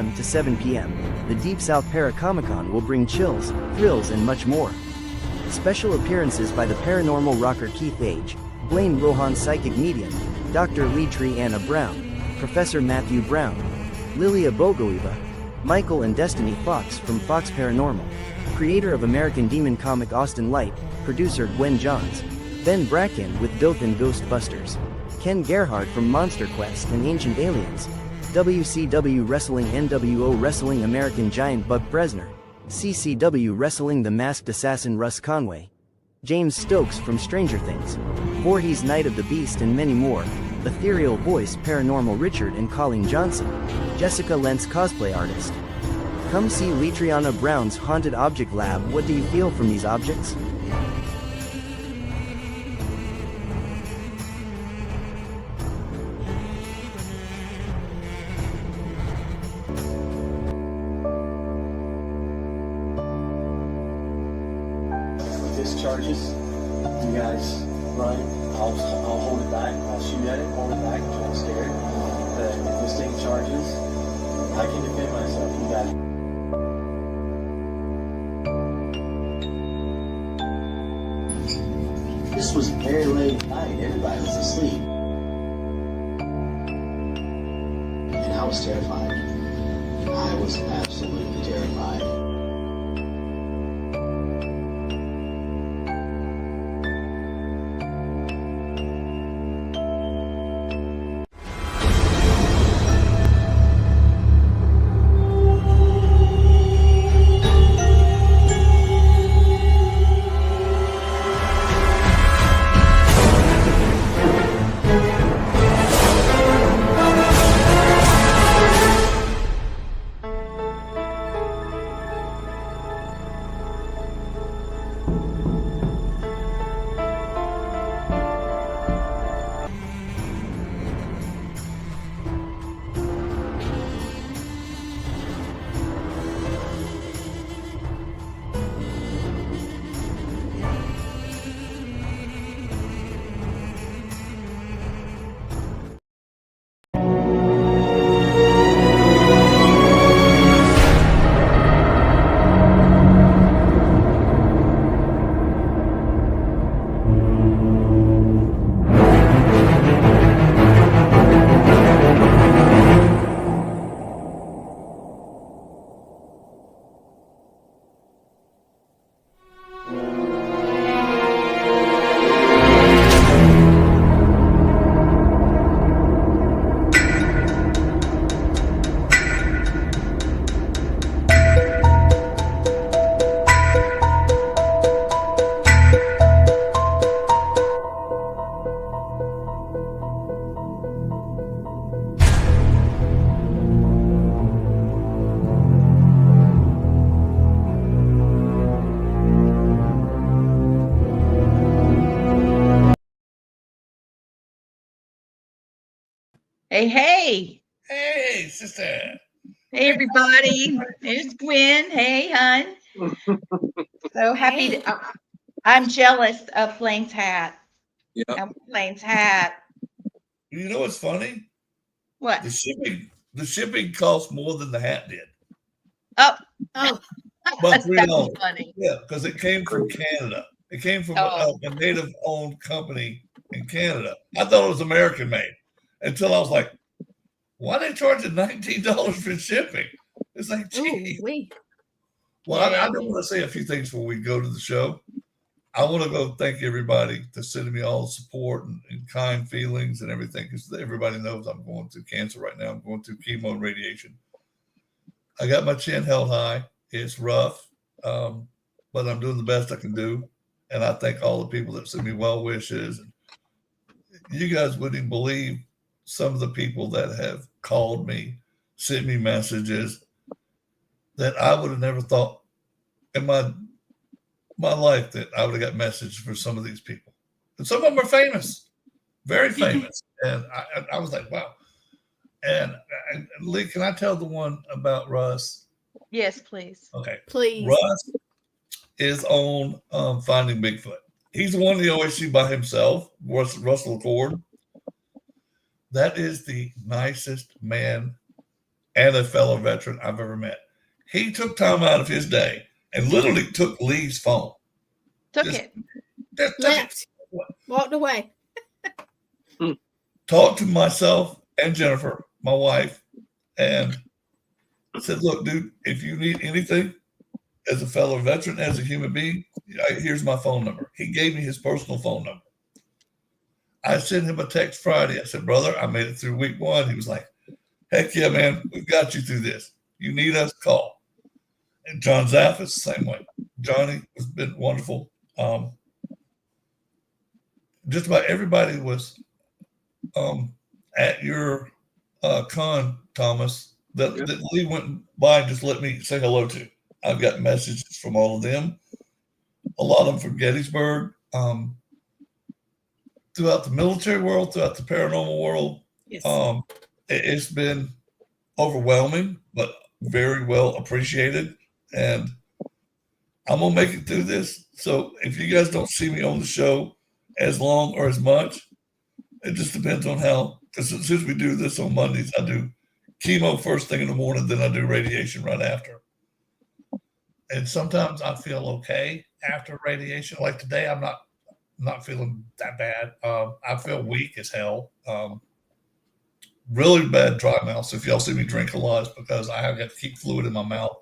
p.m. to 7 p.m., the Deep South Para-Comic-Con will bring chills, thrills and much more. Special appearances by the paranormal rocker Keith Age, Blaine Rohan psychic medium, Dr. Lee Tree Anna Brown, Professor Matthew Brown, Lilia Bogoeva, Michael and Destiny Fox from Fox Paranormal, creator of American Demon comic Austin Light, producer Gwen Johns, Ben Bracken with Dothan Ghostbusters, Ken Gerhard from Monster Quest and Ancient Aliens, WCW Wrestling NWO Wrestling American Giant Buck Bresner, CCW Wrestling The Masked Assassin Russ Conway, James Stokes from Stranger Things, Voorhees Night of the Beast and many more, Ethereal Voice Paranormal Richard and Colleen Johnson, Jessica Lentz cosplay artist. Come see Letriana Brown's Haunted Object Lab. What do you feel from these objects? Discharges, you guys run, I'll hold it back, I'll shoot at it, hold it back, don't scare it. But if this thing charges, I can defend myself, you guys. This was very late at night, everybody was asleep. And I was terrified. I was absolutely terrified. Hey, hey. Hey, sister. Hey, everybody. There's Gwen. Hey, hon. So happy to, I'm jealous of Blaine's hat. Yeah. I want Blaine's hat. You know what's funny? What? The shipping cost more than the hat did. Oh. About That's $3. funny. Yeah, because it came from Canada. It came from a native-owned company in Canada. I thought it was American made until I was like, why they charging $19 for shipping? It's like, gee. Well, I do want to say a few things before we go to the show. I want to go thank everybody for sending me all the support and kind feelings and everything, because everybody knows I'm going through cancer right now. I'm going through chemo and radiation. I got my chin held high. It's rough, but I'm doing the best I can do. And I thank all the people that send me well wishes. You guys wouldn't even believe some of the people that have called me, sent me messages that I would have never thought in my life that I would have got messages for some of these people. And some of them are famous, very famous. And I was like, wow. And Lee, can I tell the one about Russ? Yes, please. Okay. Please. Russ is on Finding Bigfoot. He's the one that you always see by himself, Russell Cord. That is the nicest man and a fellow veteran I've ever met. He took time out of his day and literally took Lee's phone. Took Just- it. Just took Left. Walked away. talked to myself and Jennifer, my wife, and said, look, dude, if you need anything as a fellow veteran, as a human being, here's my phone number. He gave me his personal phone number. I sent him a text Friday. I said, brother, I made it through week 1. He was like, heck yeah, man, we've got you through this. You need us, call. And John Zaff is the same way. Johnny has been wonderful. Just about everybody was at your con, Thomas, that Lee went by and just let me say hello to. I've got messages from all of them, a lot of them from Gettysburg, throughout the military world, throughout the paranormal world. Yes. It's been overwhelming, but very well appreciated. And I'm going to make it through this. So if you guys don't see me on the show as long or as much, it just depends on how, because since we do this on Mondays, I do chemo first thing in the morning, then I do radiation right after. And sometimes I feel okay after radiation. Like today, I'm not feeling that bad. I feel weak as hell. Really bad dry mouth. So if y'all see me drink a lot, it's because I have got to keep fluid in my mouth.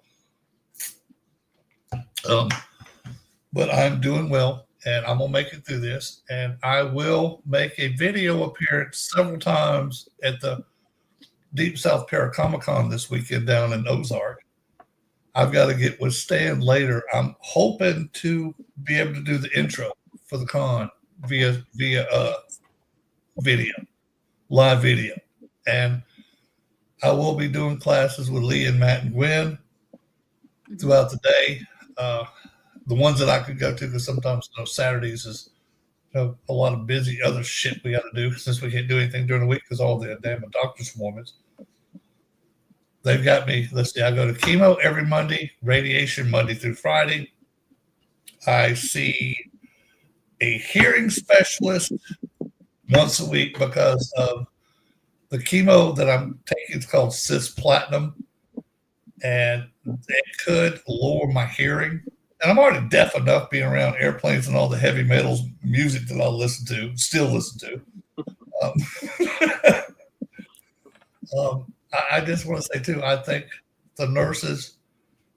But I'm doing well, and I'm gonna make it through this. And I will make a video appearance several times at the Deep South Paracomic-Con this weekend down in Ozark. I've got to get with Stan later. I'm hoping to be able to do the intro for the con via video, live video. And I will be doing classes with Lee and Matt and Gwen throughout the day. The ones that I could go to, because sometimes Saturdays is a lot of busy other shit we got to do since we can't do anything during the week because all the damn doctor's appointments. They've got me. Let's see. I go to chemo every Monday, radiation Monday through Friday. I see a hearing specialist once a week because of the chemo that I'm taking. It's called cisplatin, and it could lower my hearing. And I'm already deaf enough being around airplanes and all the heavy metals music that I listen to, still listen to. I just want to say, too, I think the nurses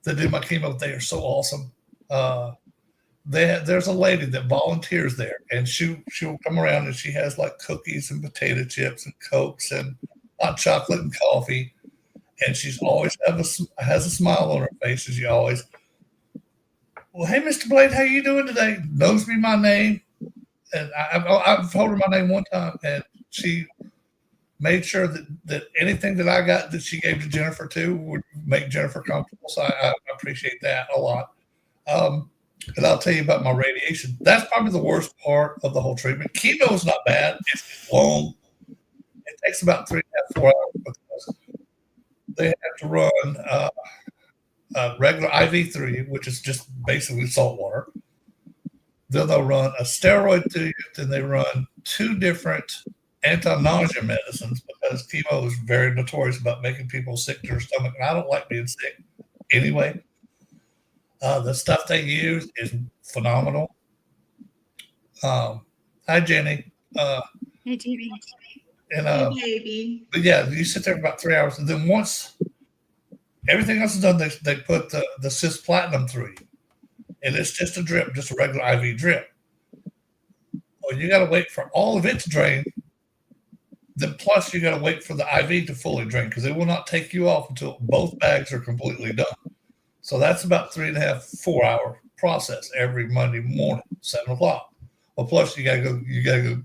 that do my chemo, they are so awesome. There's a lady that volunteers there, and she'll come around and she has like cookies and potato chips and Cokes and hot chocolate and coffee. And she's always has a smile on her face, as she always. Well, hey, Mr. Blade, how you doing today? Knows me my name. And I've told her my name one time, and she made sure that anything that I got that she gave to Jennifer, too, would make Jennifer comfortable. So I appreciate that a lot. And I'll tell you about my radiation. That's probably the worst part of the whole treatment. Chemo is not bad. It's long. It takes about 3.5 to 4 hours because they have to run regular IV through you, which is just basically salt water. Then they'll run a steroid through you. Then they run 2 different anti-nausea medicines because chemo is very notorious about making people sick to their stomach. And I don't like being sick anyway. The stuff they use is phenomenal. Hi, Jenny. Hey, Jenny. And Hey, baby. but yeah, you sit there for about 3 hours, and then once everything else is done, they put the cisplatin through you, and it's just a drip, just a regular IV drip. Well, you got to wait for all of it to drain. Then plus you got to wait for the IV to fully drain because it will not take you off until both bags are completely done. So that's about 3.5, 4 hour process every Monday morning, 7 o'clock. Well, plus you gotta go.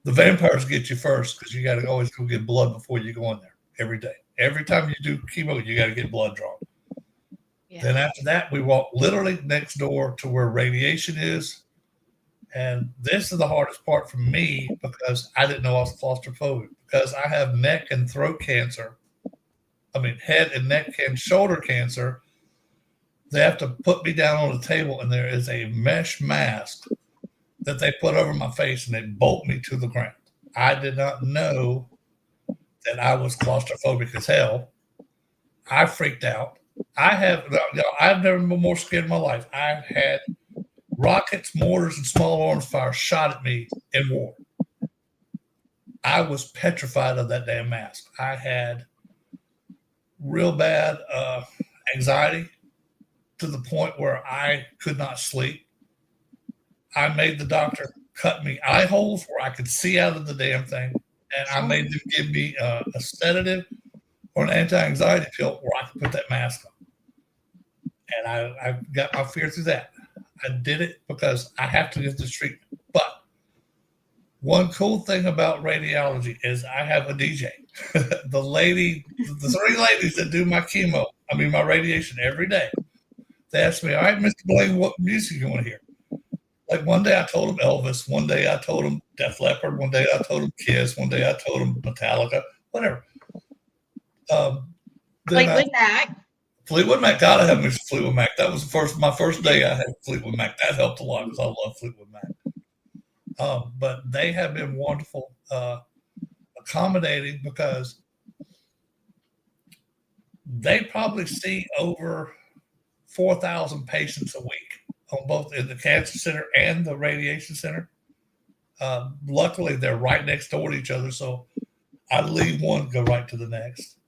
The vampires get you first because you gotta always go get blood before you go in there every day. Every time you do chemo, you gotta get blood drawn. Yeah. Then after that, we walk literally next door to where radiation is. And this is the hardest part for me because I didn't know I was claustrophobic because I have neck and throat cancer. I mean, head and neck and shoulder cancer. They have to put me down on the table, and there is a mesh mask that they put over my face, and they bolt me to the ground. I did not know that I was claustrophobic as hell I freaked out. I've never been more scared in my life. I've had rockets, mortars, and small arms fire shot at me in war. I was petrified of that damn mask. I had real bad anxiety to the point where I could not sleep. I made the doctor cut me eye holes where I could see out of the damn thing, and I made them give me a sedative or an anti-anxiety pill where I could put that mask on. And I got my fear through that. I did it because I have to get this treatment. But one cool thing about radiology is I have a DJ. The 3 ladies that do my radiation every day, they ask me, all right, Mr. Blaine, what music you want to hear? Like one day I told them Elvis, one day I told them Def Leppard, one day I told them Kiss, one day I told them Metallica, whatever. Fleetwood Mac. Fleetwood Mac, gotta have Mr. Fleetwood Mac. That was my first day I had Fleetwood Mac. That helped a lot because I love Fleetwood Mac. But they have been wonderful, accommodating, because they probably see over 4,000 patients a week on both in the cancer center and the radiation center. Luckily, they're right next door to each other, so I leave one, go right to the next.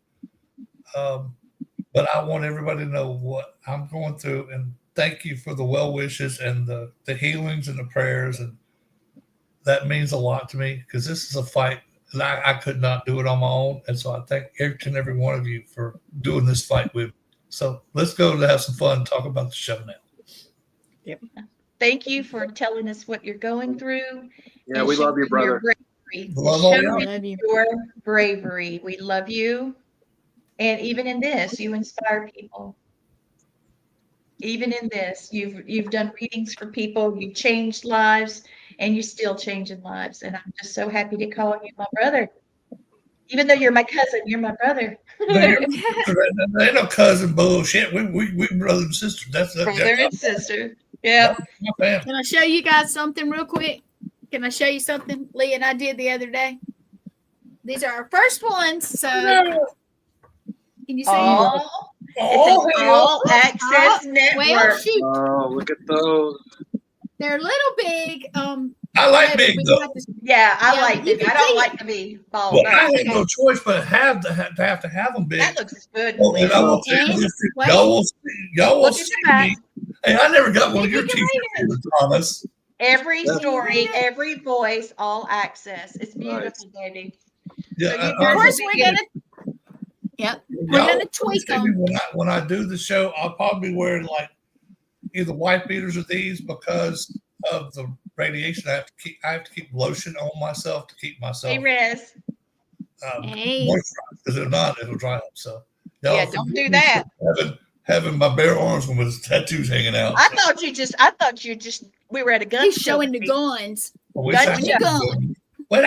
But I want everybody to know what I'm going through, and thank you for the well wishes and the healings and the prayers, and that means a lot to me because this is a fight and I could not do it on my own, and so I thank each and every one of you for doing this fight with me. So let's go to have some fun and talk about the show now. Yep. Thank you for telling us what you're going through. Yeah, we love you, brother. Showing your bravery. We love you. And even in this, you inspire people. Even in this, you've done readings for people, you've changed lives, and you're still changing lives. And I'm just so happy to call you my brother. Even though you're my cousin, you're my brother. There ain't no cousin bullshit. We brother and sister. That's brother and sister. Yeah. Can I show you guys something real quick? Can I show you something Lee and I did the other day? These are our first ones. So can you see them? It's an all access network. Well, shoot. Oh, look at those. They're a little big. I like big though. I like big. I don't like to be bald. Well, I had no choice but have to have them big. That looks good. Oh, and I will tell you this, y'all will see me. Hey, I never got one of your t-shirts, Thomas. Every story, every voice, all access. It's beautiful, baby. Yeah, of course we're gonna. Yep, we're gonna tweak them. When I do the show, I'll probably be wearing like either white beaters or these because of the radiation. I have to keep lotion on myself to keep myself. Hey, Riz. Moisturized, because if not, it'll dry up. So don't do that. Having my bare arms with his tattoos hanging out. I thought you just. We were at a gun. He's showing the guns. Wait, I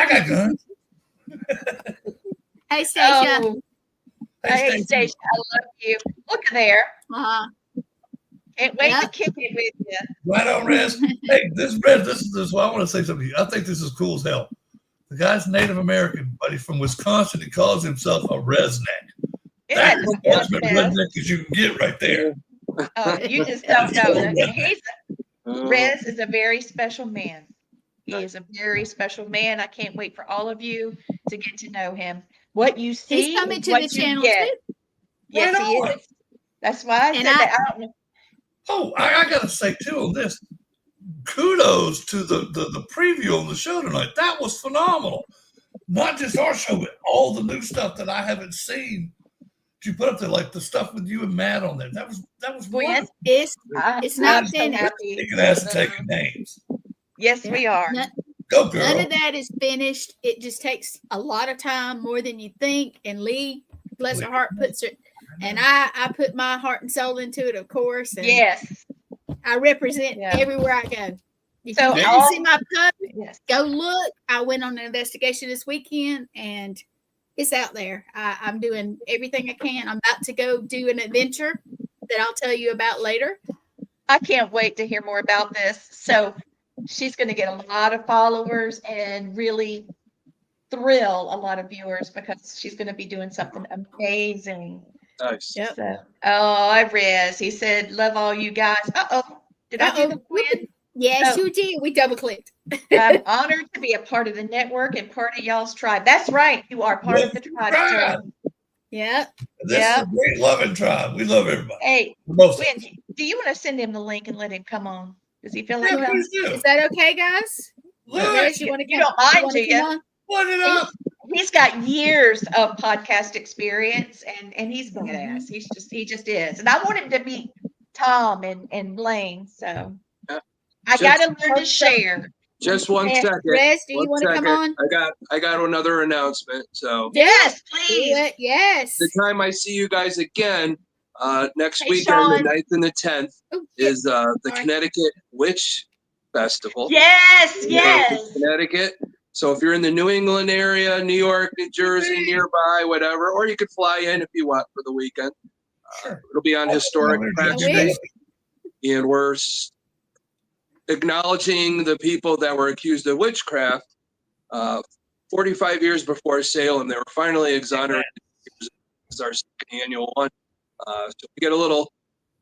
got guns. Hey, Stacia. Hey, Stacia, I love you. Look there. Can't wait to kick it with you. Right on, Rez. Hey, this is what I want to say something to you. I think this is cool as hell. The guy's Native American, but he's from Wisconsin. He calls himself a redneck. That's as much redneck as you can get right there. Oh, you just don't know. Rez is a very special man. He is a very special man. I can't wait for all of you to get to know him. What you see, he's coming to the channel too. Yes, he is. That's why I said that. I don't know. Oh, I got to say too on this. Kudos to the preview on the show tonight. That was phenomenal. Not just our show, but all the new stuff that I haven't seen. You put up there like the stuff with you and Matt on there. That was wonderful. Yes, it's not finished. Taking ass and taking names. Yes, we are. Go, girl. None of that is finished. It just takes a lot of time, more than you think. And Lee, bless her heart, puts it. And I put my heart and soul into it, of course. And yes. I represent everywhere I go. If so you didn't see my post, go look. I went on an investigation this weekend, and it's out there. I'm doing everything I can. I'm about to go do an adventure that I'll tell you about later. I can't wait to hear more about this. So she's going to get a lot of followers and really thrill a lot of viewers because she's going to be doing something amazing. Nice. Yep. So, I Riz. He said, "Love all you guys." Did I do the win? Yes, Oh. you did. We double clicked. I'm honored to be a part of the network and part of y'all's tribe. That's right. You are part of the tribe, sir. Yep. This is a great loving tribe. We love everybody. Hey, Most Win, do you want to send him the link and let him come on? Does he feel like Yeah, coming? please do. Is that okay, guys? Look, Rez, you want to You don't mind, do you? Put it up. He's got years of podcast experience, and he's badass. He just is. And I want him to meet Tom and Blaine. So I got to learn to share. Just one second. Rez, do you want to come on? I got another announcement. So Yes, Do please. it. Yes. the time I see you guys again, next Hey, weekend, Sean. the 9th and the 10th, Oh, is the Sorry. Connecticut Witch Festival. Yes, in yes. Connecticut. So if you're in the New England area, New York, New Jersey, nearby, whatever, or you could fly in if you want for the weekend. Sure. It'll be on historic Pratt I Street, wish. and we're acknowledging the people that were accused of witchcraft 45 years before Salem. They were finally exonerated. This is our second annual one. So we get a little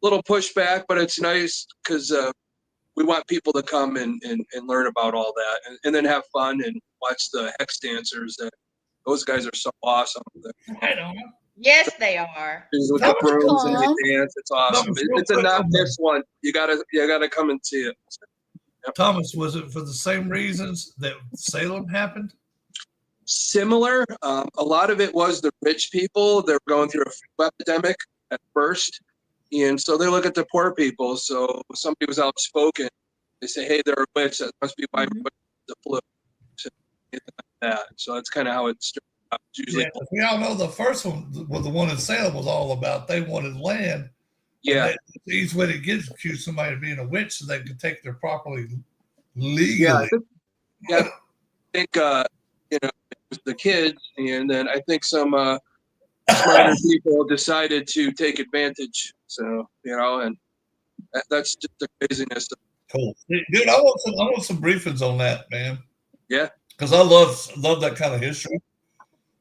pushback, but it's nice because we want people to come and learn about all that and then have fun and watch the hex dancers. Those guys are so awesome. I know. Yes, they are. With the brooms and Come. the dance, it's awesome. It's a not this one. You gotta come and see it. Yep. Thomas, was it for the same reasons that Salem happened? Similar. A lot of it was the rich people. They're going through a flu epidemic at first, and so they look at the poor people. So somebody was outspoken. They say, "Hey, they're a witch. That must be why we're the flu." So that's kind of how it started. Usually, Yeah, we all know the first one, well, the one in Salem was all about they wanted land. yeah, The easiest way to get accused somebody of being a witch so they could take their property yeah. legally. I think it was the kids, and then I think some smarter people decided to take advantage. So and that's just the craziness. Cool, dude. I want some briefings on that, man. Yeah, because I love that kind of history.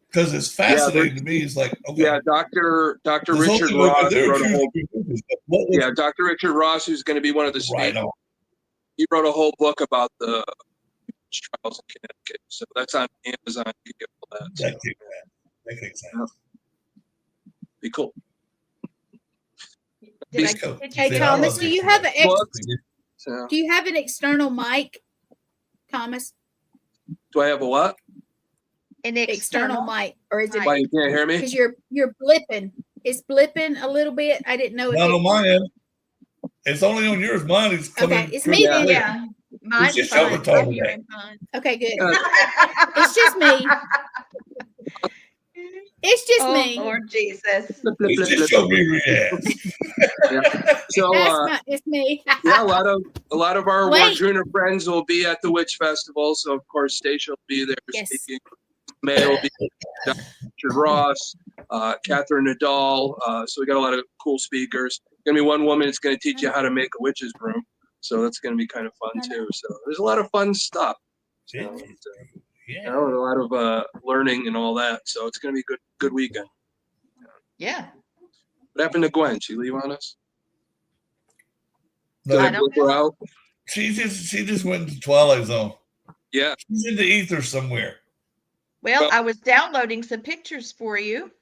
Because it's fascinating to me. It's like, okay. Yeah, Dr. Richard Ross wrote a whole. Yeah, Dr. Richard Ross, who's going to be one of the speakers. He wrote a whole book about the trials in Connecticut. So that's on Amazon. You can get all that. So. That makes sense. Be cool. Hey, Thomas, do you have an external mic, Thomas? Do I have a what? An external mic, or is it? Why you can't hear me? Because you're blipping. It's blipping a little bit. I didn't know. Not on my end. It's only on yours. Mine is coming. Okay, it's me then. Yeah, mine's just fine. fine. Okay, good. It's just me. It's just me. Lord Jesus. Just show me react. Yeah. So it's me. Yeah, a lot of our Wardruna friends will be at the Witch Festival. So of course Stacia will be there speaking. May will be Dr. Richard Ross, Catherine Nadal. So we got a lot of cool speakers. Gonna be one woman that's gonna teach you how to make a witch's broom. So that's gonna be kind of fun too. So there's a lot of fun stuff. So, a lot of learning and all that. So it's gonna be a good weekend. Yeah. What happened to Gwen? She leave on us? No, I don't know. She just went into Twilight Zone. Yeah. She's in the ether somewhere. Well, I was downloading some pictures for you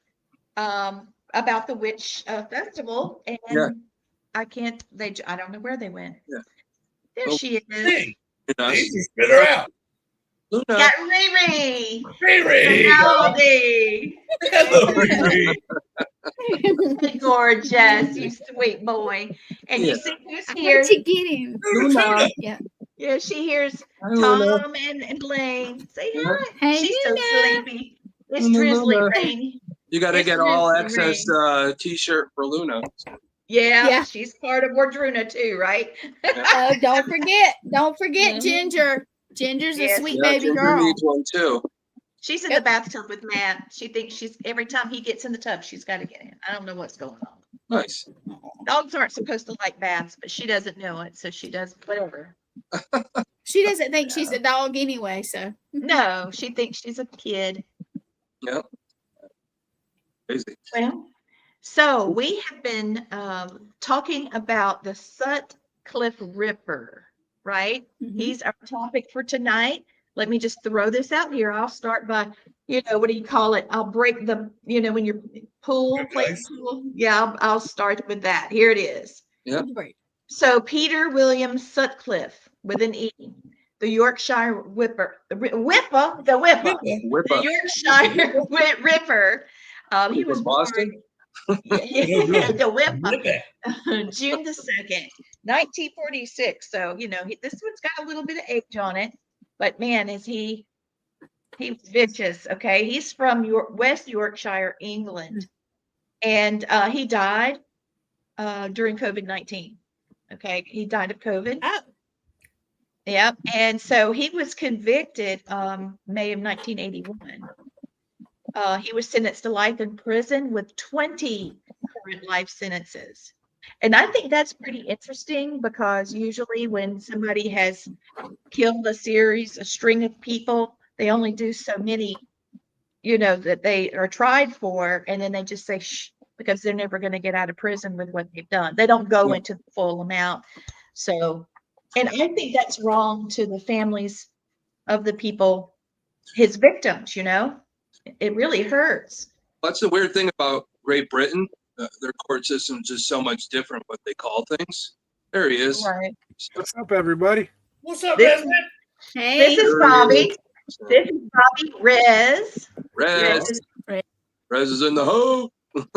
about the witch festival, and I don't know where they went. Yeah. There she is. Hey, spit her out. Luna. Got Riri. Riri. Hello, Riri. Gorgeous, you sweet boy. And you see who's here? Where'd you get him? Luna. Yeah, she hears Hi, Tom and Blaine. Say hi. Hey, She's so Luna. sleepy. It's drizzly rain. You got to It's get all drizzly access T-shirt for Luna. Yeah, she's part of Wardruna too, right? Oh, don't forget Ginger. Ginger's a sweet baby Ginger girl. needs one too. She's in the bathtub with Matt. She thinks every time he gets in the tub, she's got to get in. I don't know what's going on. Nice. Dogs aren't supposed to like baths, but she doesn't know it, so she does whatever. She doesn't think she's a dog anyway, so. No, she thinks she's a kid. Yep. Crazy. Well, So we have been talking about the Sutcliffe Ripper, right? Mhm. He's our topic for tonight. Let me just throw this out here. I'll start by, what do you call it? I'll break the, when you're pool, play pool. Yeah, I'll start with that. Here it is. Yeah. So Peter William Sutcliffe with an E, the Yorkshire Ripper, the Yorkshire Ripper. He was born. Boston. The Whipper. June the 2nd, 1946. So, this one's got a little bit of age on it, but man, is he was vicious. Okay. He's from West Yorkshire, England. And he died during COVID-19. Okay. He died of COVID. Oh. Yep. And so he was convicted May of 1981. He was sentenced to life in prison with 20 current life sentences. And I think that's pretty interesting because usually when somebody has killed a string of people, they only do so many, that they are tried for, and then they just say, shh, because they're never going to get out of prison with what they've done. They don't go into the full amount. So, and I think that's wrong to the families of the people, his victims, it really hurts. That's the weird thing about Great Britain. Their court system is just so much different what they call things. There he is. Right. What's up, everybody? What's up, This, Desmond? Hey. this is Bobby. This is Bobby Rez. Rez. Rez is in the hole.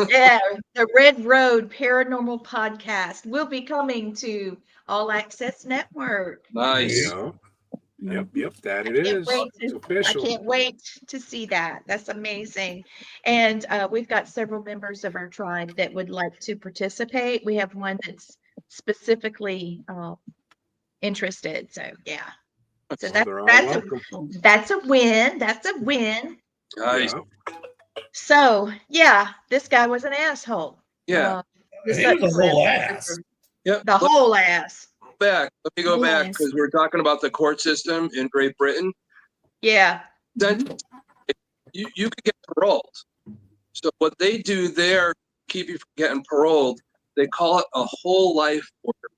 Yeah, the Red Road Paranormal Podcast will be coming to All Access Network. Nice. Yep, that it is. It's official. I can't wait to see that. That's amazing. And we've got several members of our tribe that would like to participate. We have one that's specifically interested. So yeah. So that's a win. That's a win. Nice. So yeah, this guy was an asshole. Yeah. He was a whole ass. Yep. The whole ass. Let me go back because we're talking about the court system in Great Britain. Yeah. Then you could get paroled. So what they do there, keep you from getting paroled, they call it a whole life order.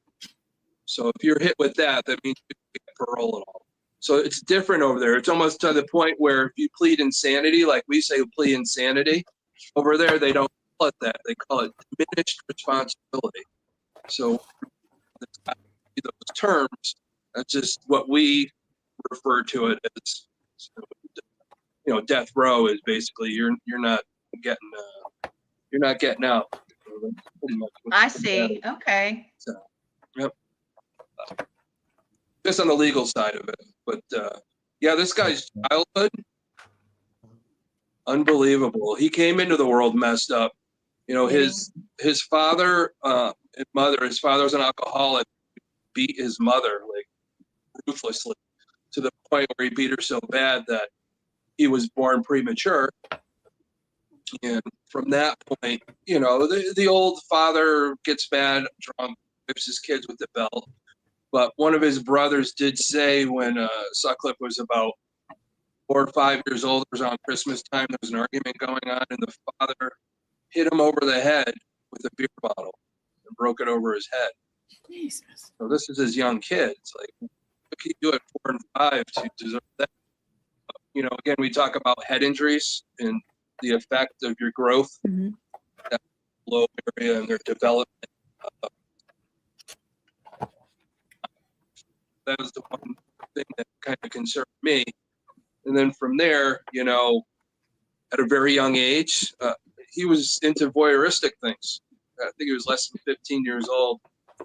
So if you're hit with that, that means you can't get parole at all. So it's different over there. It's almost to the point where if you plead insanity, like we say plead insanity, over there they don't call it that. They call it diminished responsibility. So those terms, that's just what we refer to it as. So, death row is basically you're not getting out. I see. Okay. So, yep. Just on the legal side of it, but this guy's childhood, unbelievable. He came into the world messed up. His father and mother. His father was an alcoholic. Beat his mother like ruthlessly to the point where he beat her so bad that he was born premature. And from that point, the old father gets mad, drunk, whips his kids with the belt. But one of his brothers did say when Sutcliffe was about 4 or 5 years old, it was on Christmas time, there was an argument going on, and the father hit him over the head with a beer bottle and broke it over his head. Jesus. So this is his young kid. It's like, what can you do at 4 and 5 to deserve that? Again, we talk about head injuries and the effect of your growth, that low area and their development. That was the one thing that kind of concerned me. And then from there, at a very young age, he was into voyeuristic things. I think he was less than 15 years old,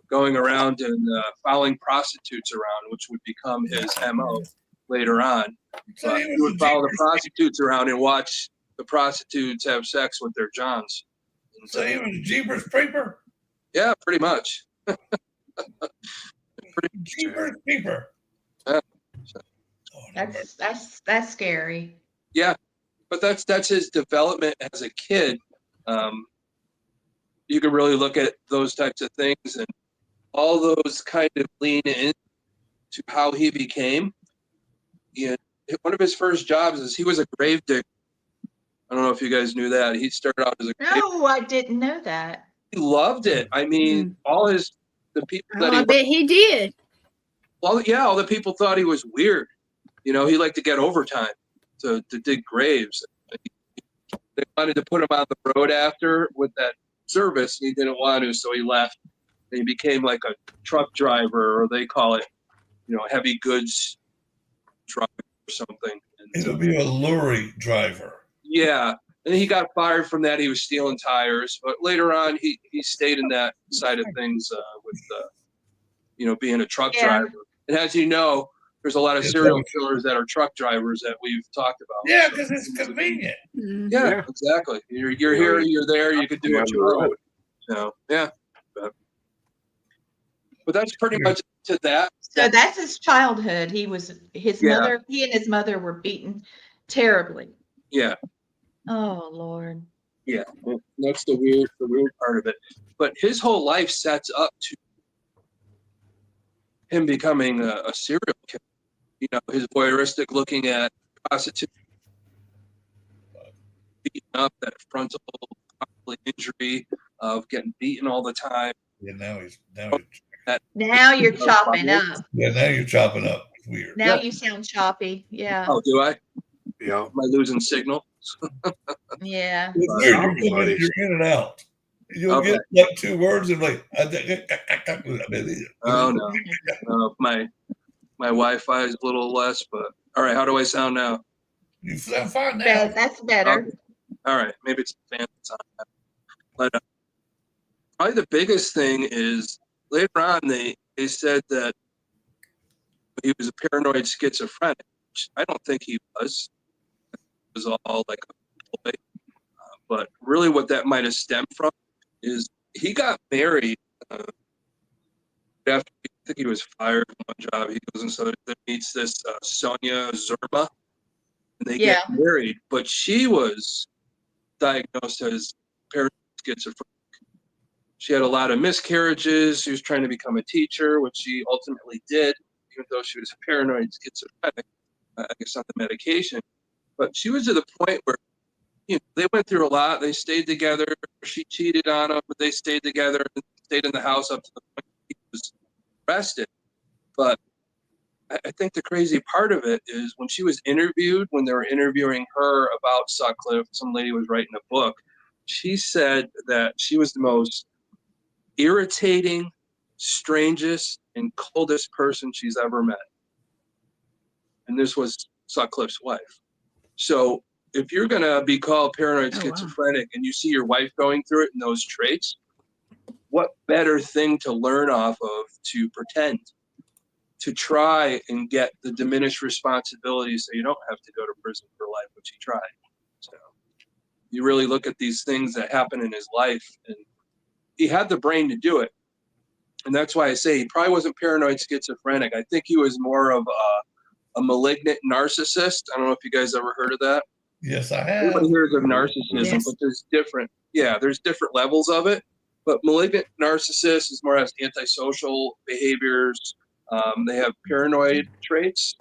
going around and following prostitutes around, which would become his MO later on. He would follow the prostitutes around and watch the prostitutes have sex with their johns. So he was a Jeepers Creeper? Yeah, pretty much. Jeepers Creeper. Yeah. That's scary. Yeah, but that's his development as a kid. You can really look at those types of things, and all those kind of lean in to how he became. And one of his first jobs is he was a grave digger. I don't know if you guys knew that. He started out as a No, I didn't know that. He loved it. I mean, the people that I bet he did. Well, yeah, all the people thought he was weird. You know, he liked to get overtime to dig graves. They wanted to put him on the road after with that service, and he didn't want to, so he left. And he became like a truck driver, or they call it, heavy goods truck or something. It would be a lorry driver. Yeah, and he got fired from that. He was stealing tires, but later on, he stayed in that side of things with being a truck driver. And as you know, there's a lot of serial killers that are truck drivers that we've talked about. Yeah, because it's convenient. Yeah, exactly. You're here, you're there, you could do what you want. So, yeah. But that's pretty much to that. So that's his childhood. Mother, he and his mother were beaten terribly. Yeah. Oh, Lord. Yeah, that's the weird part of it. But his whole life sets up to him becoming a serial killer. His voyeuristic looking at prostitutes, beating up, that frontal injury of getting beaten all the time. Yeah, now you're chopping up. Yeah, now you're chopping up. It's weird. Now you sound choppy. Yeah. Oh, do I? Yeah. Am I losing signal? Yeah. It's weird. You're in and out. You'll get like 2 words and like. Oh no. My Wi-Fi is a little less, but all right. How do I sound now? You sound fine now. That's better. Okay. All right. Maybe it's the fan that's on. But probably the biggest thing is later on they said that he was a paranoid schizophrenic, which I don't think he was. It was all like a ploy. But really what that might have stemmed from is he got married after I think he was fired from one job. He goes and so meets this Sonia Zerma, and they get married. But she was diagnosed as paranoid schizophrenic. She had a lot of miscarriages. She was trying to become a teacher, which she ultimately did, even though she was paranoid schizophrenic, I guess on the medication. But she was to the point where, they went through a lot. They stayed together. She cheated on him, but they stayed together and stayed in the house up to the point he was arrested. But I think the crazy part of it is when she was interviewed, when they were interviewing her about Sutcliffe, some lady was writing a book. She said that she was the most irritating, strangest, and coldest person she's ever met. And this was Sutcliffe's wife. So if you're going to be called paranoid schizophrenic and you see your wife going through it and those traits, what better thing to learn off of to pretend, to try and get the diminished responsibility so you don't have to go to prison for life, which he tried. So you really look at these things that happen in his life, and he had the brain to do it. And that's why I say he probably wasn't paranoid schizophrenic. I think he was more of a malignant narcissist. I don't know if you guys ever heard of that. Yes, I have. Everybody hears of narcissism, but there's different levels of it. But malignant narcissist is more as antisocial behaviors. They have paranoid traits.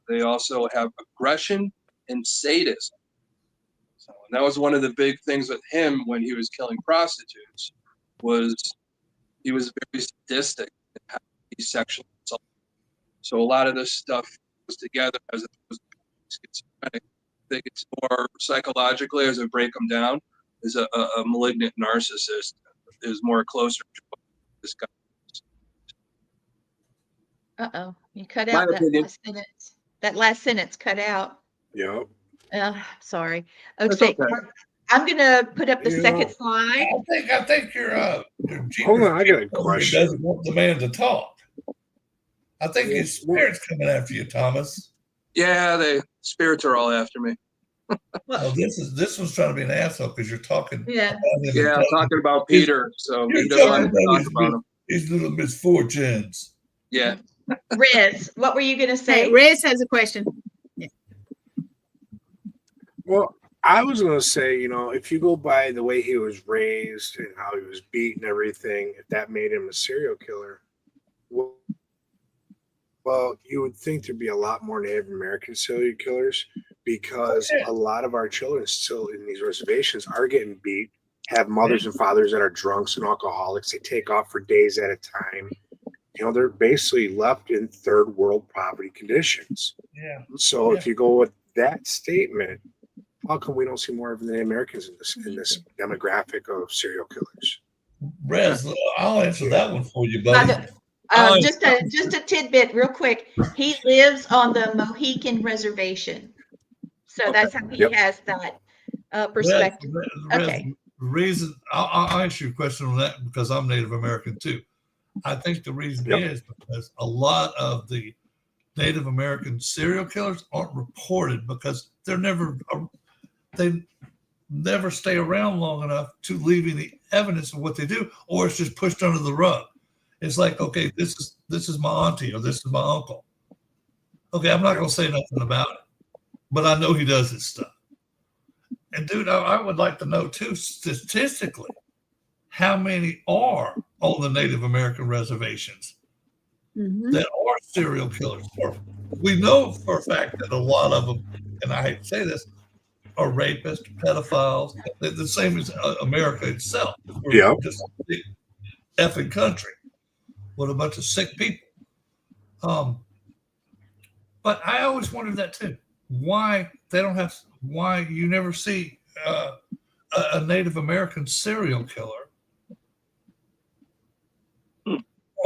They also have aggression and sadism. So, and that was one of the big things with him when he was killing prostitutes, was he was very sadistic and how he sexually assaulted. So a lot of this stuff goes together as opposed to schizophrenic. I think it's more psychologically, as I break them down, is a malignant narcissist is more closer to this guy. Uh-oh, you cut out that last sentence. That last sentence cut out. Yep. Sorry. Okay. I'm gonna put up the second slide. I think you're hold on, I got a question. Doesn't want the man to talk. I think his spirit's coming after you, Thomas. Yeah, the spirits are all after me. Well, this one's trying to be an asshole because you're talking. Yeah. Yeah, I'm talking about Peter, so he doesn't want to talk about him. His little misfortunes. Yeah. Riz, what were you gonna say? Riz has a question. Yeah. Well, I was going to say, if you go by the way he was raised and how he was beat and everything, if that made him a serial killer, well, you would think there'd be a lot more Native American serial killers. because a lot of our children still in these reservations are getting beat, have mothers and fathers that are drunks and alcoholics. They take off for days at a time. You know, they're basically left in third world poverty conditions. Yeah. So if you go with that statement, how come we don't see more of the Americans in this demographic of serial killers? Rez, I'll answer that one for you, buddy. Just a tidbit real quick. He lives on the Mohican Reservation. So that's how he has that perspective. The reason I'll answer your question on that because I'm Native American too. I think the reason is because a lot of the Native American serial killers aren't reported because they never stay around long enough to leave any evidence of what they do, or it's just pushed under the rug. It's like, okay, this is my auntie or this is my uncle. Okay, I'm not going to say nothing about it, but I know he does this stuff. And dude, I would like to know too, statistically, how many are on the Native American reservations that are serial killers? Or we know for a fact that a lot of them, and I hate to say this, are rapists, pedophiles. They're the same as America itself. We're just a big effing country with a bunch of sick people. But I always wondered that too. Why you never see a Native American serial killer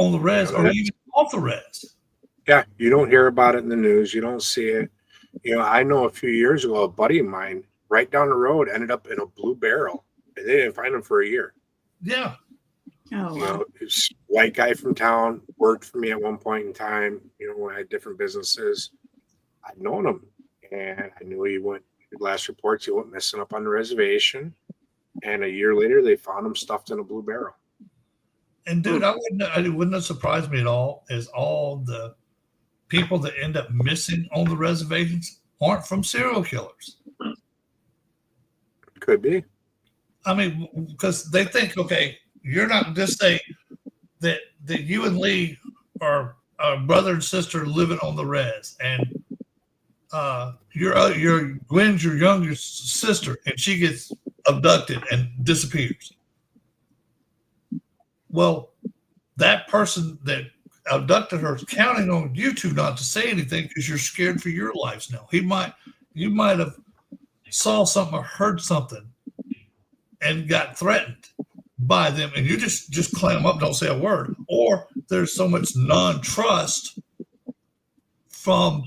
on the res or even off the res. Yeah, you don't hear about it in the news. You don't see it. You know, I know a few years ago, a buddy of mine right down the road ended up in a blue barrel, and they didn't find him for a year. Yeah. Oh, you know, this white guy from town worked for me at one point in time. You know, when I had different businesses, I'd known him, and I knew he went. Last reports, he went missing up on the reservation, and a year later, they found him stuffed in a blue barrel. And dude, it wouldn't have surprised me at all. Is all the people that end up missing on the reservations aren't from serial killers. Could be. I mean, because they think, okay, you're not just say that you and Lee are brother and sister living on the res, and your Gwen's your younger sister, and she gets abducted and disappears. Well, that person that abducted her is counting on you two not to say anything because you're scared for your lives now. You might have saw something or heard something and got threatened by them, and you just clam up, don't say a word. Or there's so much non-trust from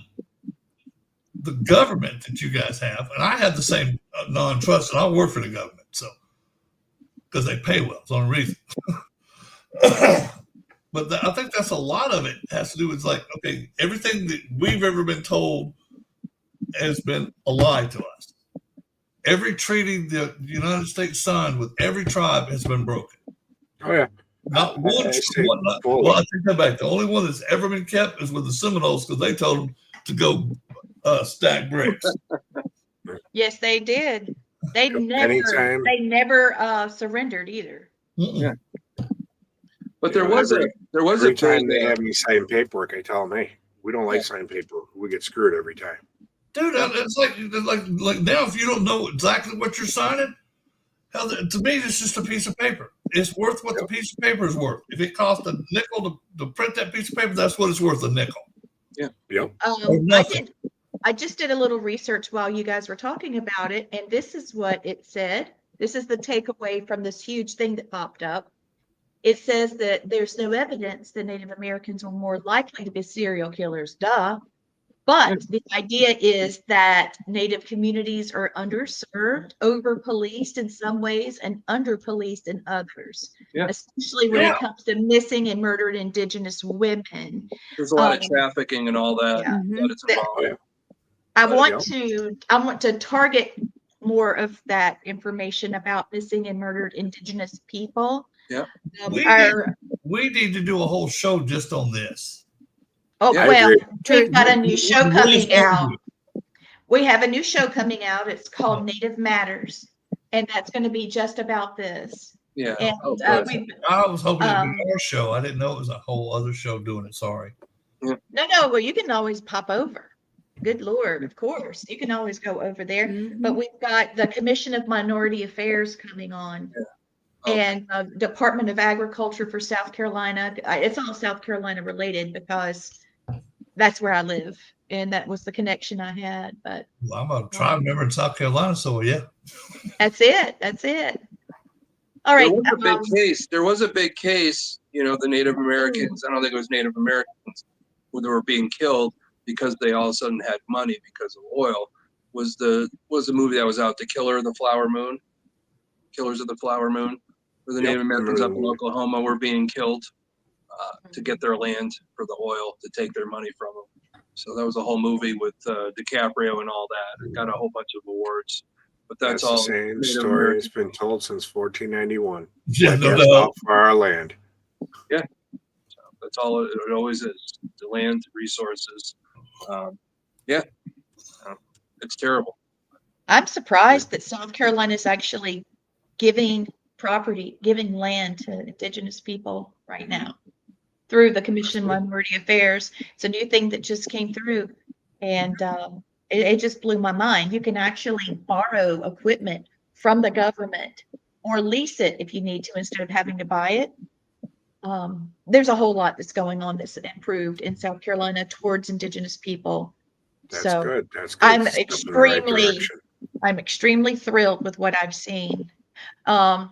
the government that you guys have, and I have the same non-trust, and I work for the government, so because they pay well, it's the only reason. But I think that's a lot of it has to do with like, okay, everything that we've ever been told has been a lie to us. Every treaty the United States signed with every tribe has been broken. Oh yeah. Not one. Well, I take that back. The only one that's ever been kept is with the Seminoles because they told them to go stack bricks. Yes, they did. They never surrendered either. Yeah. But there was every time they have me sign paperwork, I tell them, hey, we don't like signing paperwork. We get screwed every time. Dude, it's like now if you don't know exactly what you're signing, hell, to me it's just a piece of paper. It's worth what the piece of paper is worth. If it costs a nickel to print that piece of paper, that's what it's worth, a nickel. Yeah. Yep. I just did a little research while you guys were talking about it, and this is what it said. This is the takeaway from this huge thing that popped up. It says that there's no evidence that Native Americans are more likely to be serial killers. Duh. But the idea is that Native communities are underserved, over-policed in some ways, and under-policed in others, especially when it comes to missing and murdered Indigenous women. There's a lot of trafficking and all that. Yeah. I want to target more of that information about missing and murdered Indigenous people. Yeah. We need to do a whole show just on this. Oh, well, we've got a new show coming out. We have a new show coming out. It's called Native Matters, and that's going to be just about this. Yeah. And, I was hoping it would be our show. I didn't know it was a whole other show doing it. Sorry. Yeah. No. Well, you can always pop over. Good Lord, of course. You can always go over there. Mhm. But we've got the Commission of Minority Affairs coming on. And Department of Agriculture for South Carolina. It's all South Carolina related because that's where I live. And that was the connection I had. But Well, I'm a tribe member in South Carolina, so yeah. that's it. That's it. All right. There was a big case. There was a big case, you know, the Native Americans, I don't think it was Native Americans who were being killed because they all of a sudden had money because of oil. Was the movie that was out, The Killer of the Flower Moon? Killers of the Flower Moon, where the Native Americans up in Oklahoma were being killed to get their land for the oil, to take their money from them. So that was a whole movie with DiCaprio and all that. It got a whole bunch of awards. But that's all. The same story has been told since 1491. Yeah, no doubt. For our land. Yeah, so that's all it always is. The land, resources. It's terrible. I'm surprised that South Carolina is actually giving land to Indigenous people right now through the Commission on Minority Affairs. It's a new thing that just came through, and it just blew my mind. You can actually borrow equipment from the government or lease it if you need to instead of having to buy it. There's a whole lot that's going on that's improved in South Carolina towards Indigenous people. That's so good. That's good. I'm extremely thrilled with what I've seen. Let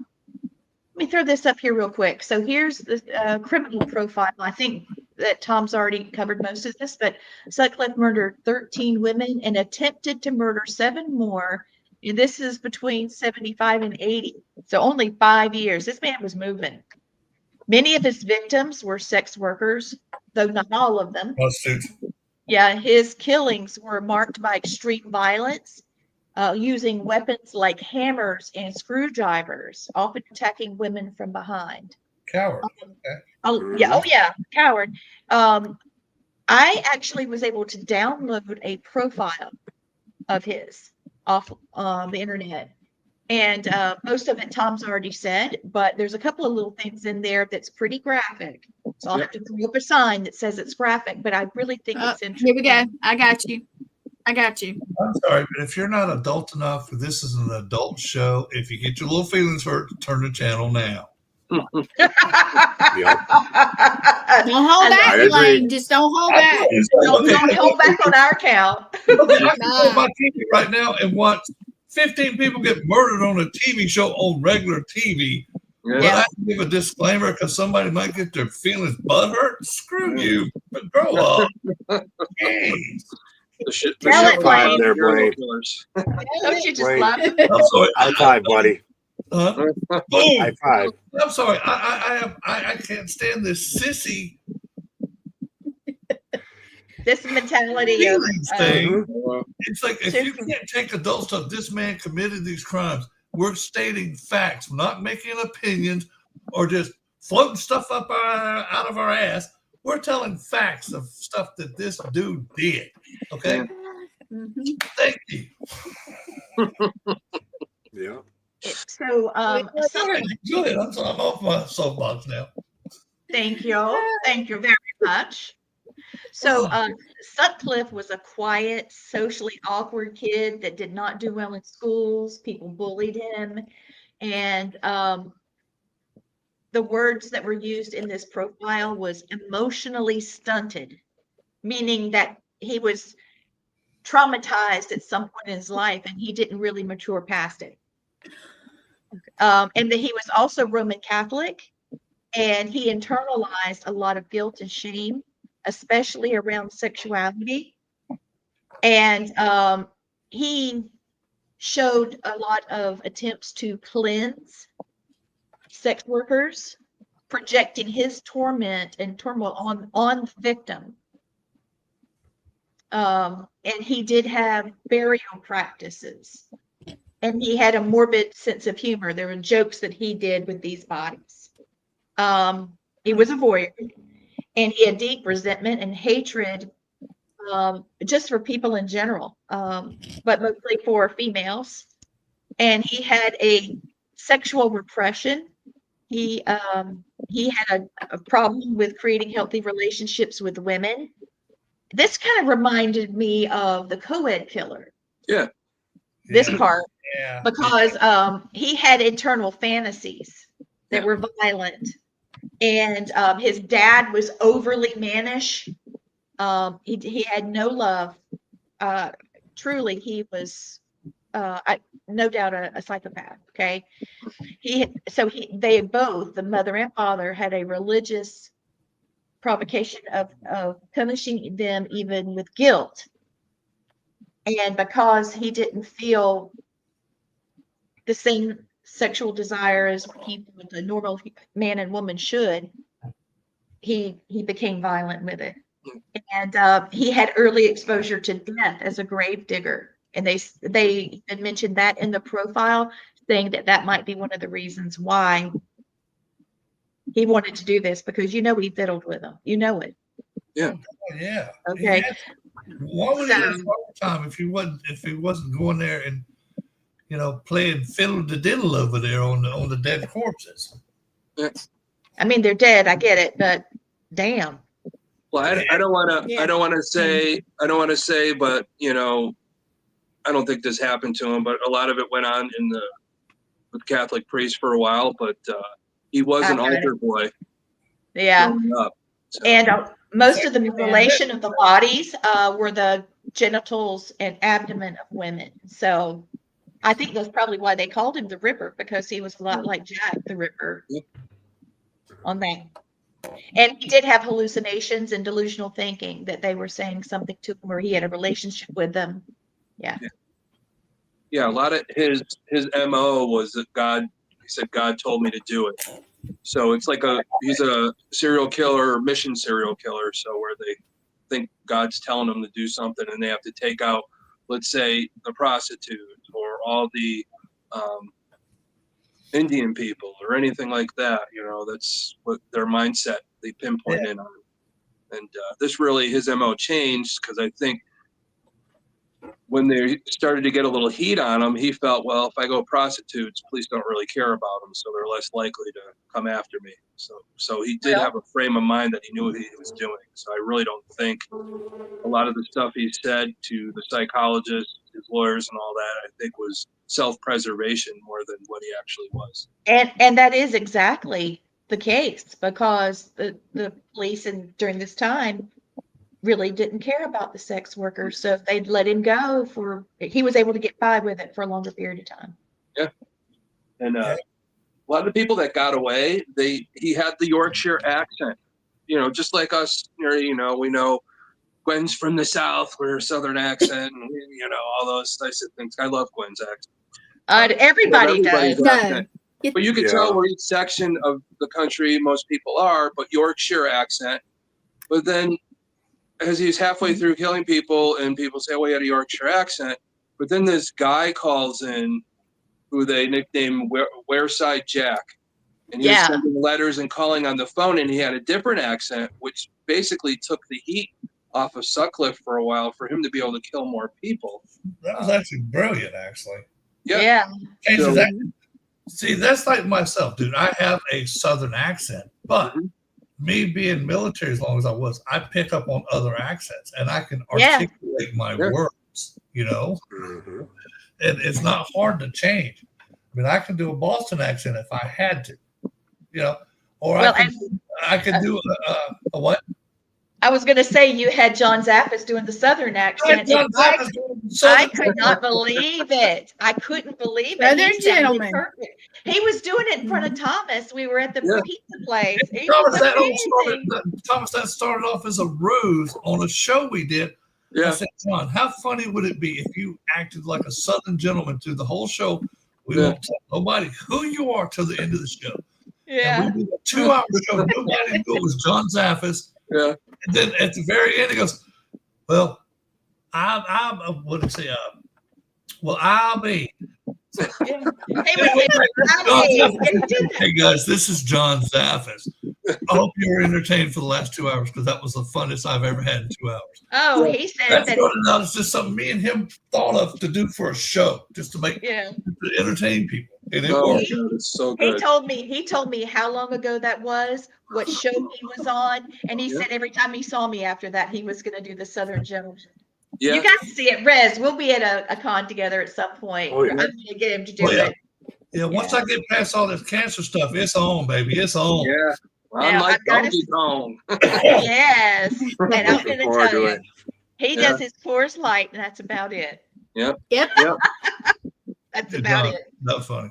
me throw this up here real quick. So here's the criminal profile. I think that Tom's already covered most of this, but Sutcliffe murdered 13 women and attempted to murder 7 more. And this is between 75 and 80. So only 5 years. This man was moving. Many of his victims were sex workers, though not all of them. Yeah, his killings were marked by extreme violence, using weapons like hammers and screwdrivers, often attacking women from behind. Coward. Coward. I actually was able to download a profile of his off the internet. And most of it Tom's already said, but there's a couple of little things in there that's pretty graphic. So I'll have to throw up a sign that says it's graphic, but I really think it's interesting. Here we go. I got you. I'm sorry, but if you're not adult enough, this is an adult show. If you get your little feelings hurt, turn the channel now. Don't hold back, Elaine. Just don't hold back. Don't hold back on our count. I can go on my TV right now and watch 15 people get murdered on a TV show on regular TV. But I give a disclaimer because somebody might get their feelings butthurt. Screw you, but grow up. Jeez. There, Blaine. Don't you just love it? I'm sorry. High five, buddy. Boom. High five. I'm sorry. I can't stand this sissy this mentality of thing. It's like if you can't take adult stuff, this man committed these crimes. We're stating facts, not making opinions or just floating stuff up out of our ass. We're telling facts of stuff that this dude did. Okay. Thank you. Yeah. So, go ahead. I'm off my soapbox now. Thank you very much. So, Sutcliffe was a quiet, socially awkward kid that did not do well in schools. People bullied him, and the words that were used in this profile was emotionally stunted, meaning that he was traumatized at some point in his life, and he didn't really mature past it. And that he was also Roman Catholic, and he internalized a lot of guilt and shame, especially around sexuality. And he showed a lot of attempts to cleanse sex workers, projecting his torment and turmoil on the victim. And he did have burial practices. And he had a morbid sense of humor. There were jokes that he did with these bodies. He was a voyeur, and he had deep resentment and hatred just for people in general, but mostly for females. And he had a sexual repression. He had a problem with creating healthy relationships with women. this kind of reminded me of the co-ed killer. Yeah. This part, Yeah. because he had internal fantasies that were violent, and his dad was overly mannish. He had no love. Truly, he was no doubt a psychopath. Okay, they both, the mother and father, had a religious provocation of punishing them even with guilt. And because he didn't feel the same sexual desire as people, the normal man and woman should, he became violent with it. And he had early exposure to death as a grave digger. And they even mentioned that in the profile, saying that might be one of the reasons why he wanted to do this, because he fiddled with them. You know it. Yeah. Yeah. Okay. Why would he have time if he wasn't going there and playing fiddle the diddle over there on the dead corpses? Yeah. I mean, they're dead. I get it, but damn. Well, I don't want to say, but I don't think this happened to him, but a lot of it went on with Catholic priests for a while, but he was an altar boy. Yeah. Up, so. And most of the mutilation of the bodies were the genitals and abdomen of women. So I think that's probably why they called him the Ripper, because he was a lot like Jack the Ripper on that. And he did have hallucinations and delusional thinking that they were saying something to him, or he had a relationship with them. Yeah. Yeah, a lot of his MO was that he said, God told me to do it. So it's like he's a serial killer, mission serial killer. So where they think God's telling them to do something, and they have to take out, let's say, the prostitutes or all the Indian people or anything like that. That's what their mindset they pinpoint in on. And this really, his MO changed, because I think when they started to get a little heat on him, he felt, well, if I go prostitutes, police don't really care about him, so they're less likely to come after me. So he did have a frame of mind that he knew what he was doing. So I really don't think a lot of the stuff he said to the psychologists, his lawyers, and all that, I think was self-preservation more than what he actually was. And that is exactly the case, because the police during this time really didn't care about the sex workers. So if they'd let him go, he was able to get by with it for a longer period of time. Yeah. And a lot of the people that got away, he had the Yorkshire accent, just like us, we know Gwen's from the South with her Southern accent, and all those types of things. I love Gwen's accent. Everybody does. Accent. But you can tell where each section of the country most people are, but Yorkshire accent. But then as he's halfway through killing people, and people say, well, he had a Yorkshire accent, but then this guy calls in who they nicknamed Wareside Jack. And he was sending letters and calling on the phone, and he had a different accent, which basically took the heat off of Sutcliffe for a while for him to be able to kill more people. That was actually brilliant, actually. Yeah. See, that's like myself, dude. I have a Southern accent, but me being military as long as I was, I pick up on other accents, and I can articulate my words, and it's not hard to change. I mean, I can do a Boston accent if I had to, or I can do a what? I was going to say, you had John Zappas doing the Southern accent. I could not believe it. I couldn't believe it. Southern gentleman. Perfect. He was doing it in front of Thomas. We were at the pizza place. Thomas, that started off as a ruse on a show we did. I said, John, how funny would it be if you acted like a Southern gentleman through the whole show? We won't tell nobody who you are till the end of the show. Yeah. And we did a 2-hour show. Nobody knew it was John Zappas. Yeah. And then at the very end, he goes, well, I'm what did he say? Well, I'll be. Yeah. Hey guys, this is John Zaffis. I hope you were entertained for the last 2 hours because that was the funnest I've ever had in 2 hours. Oh, he said That that. started out as just something me and him thought of to do for a show, just to make Yeah. to entertain people. And it Oh, worked. God, it's so good. He told me how long ago that was, what show he was on, and he said every time he saw me after that, he was going to do the Southern Gentleman. Yeah. You got to see it, Rez. We'll be at a con together at some point. Oh, yeah. I'm going to get him to do Yeah. it. Yeah, once I get past all this cancer stuff, it's on, baby. It's on. Yeah. I'm Now, like I've gotta- Donkey Kong. Yes. And I'm Looking going to forward tell to you, it. he does his Coors Light, and that's about it. Yep. That's Good about job. it. Not funny.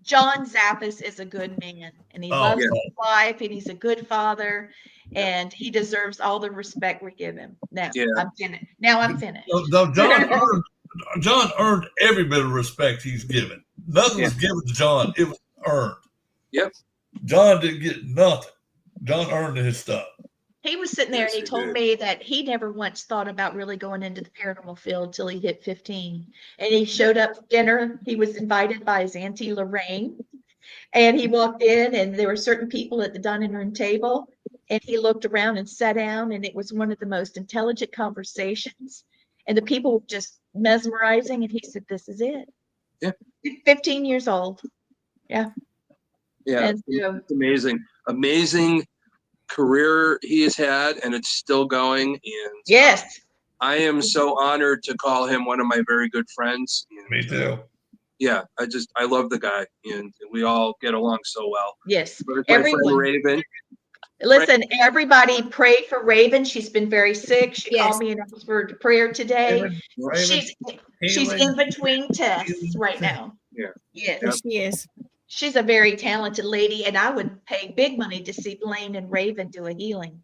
John Zappis is a good man, and he Oh, loves yeah. his wife, and he's a good father, and he deserves all the respect we give him. Now, Yeah. I'm finished. Now I'm finished. No, John earned every bit of respect he's given. Nothing was given to John. It was earned. Yep. John didn't get nothing. John earned his stuff. He was sitting there Yes, and he he told did. me that he never once thought about really going into the paranormal field till he hit 15. And he showed up for dinner. He was invited by his Auntie Lorraine. And he walked in and there were certain people at the dining room table. And he looked around and sat down, and it was one of the most intelligent conversations. And the people were just mesmerizing. And he said, "This is it." Yeah. 15 years old. Yeah. And so, It's amazing. Amazing career he has had, and it's still going. And yes. I am so honored to call him one of my very good friends. And, Me too. yeah, I love the guy, and we all get along so well. Yes. But it's my friend Everyone. Raven. Listen, everybody pray for Raven. She's been very sick. She Yes. called me and asked for prayer today. Raven, She's in between tests healing. right now. Yeah. Yes. There she is. She's a very talented lady, and I would pay big money to see Blaine and Raven do a healing.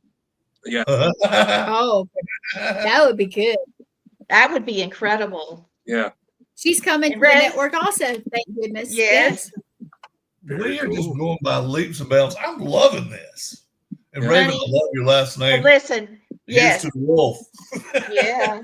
Yeah. Oh, that would be good. That would be incredible. Yeah. She's coming to And the Rez- network also. Thank goodness. Yes. We are just going by leaps and bounds. I'm loving this. And Yeah. Raven, I love your last Well, name. listen, Here's yes, to the wolf. yeah.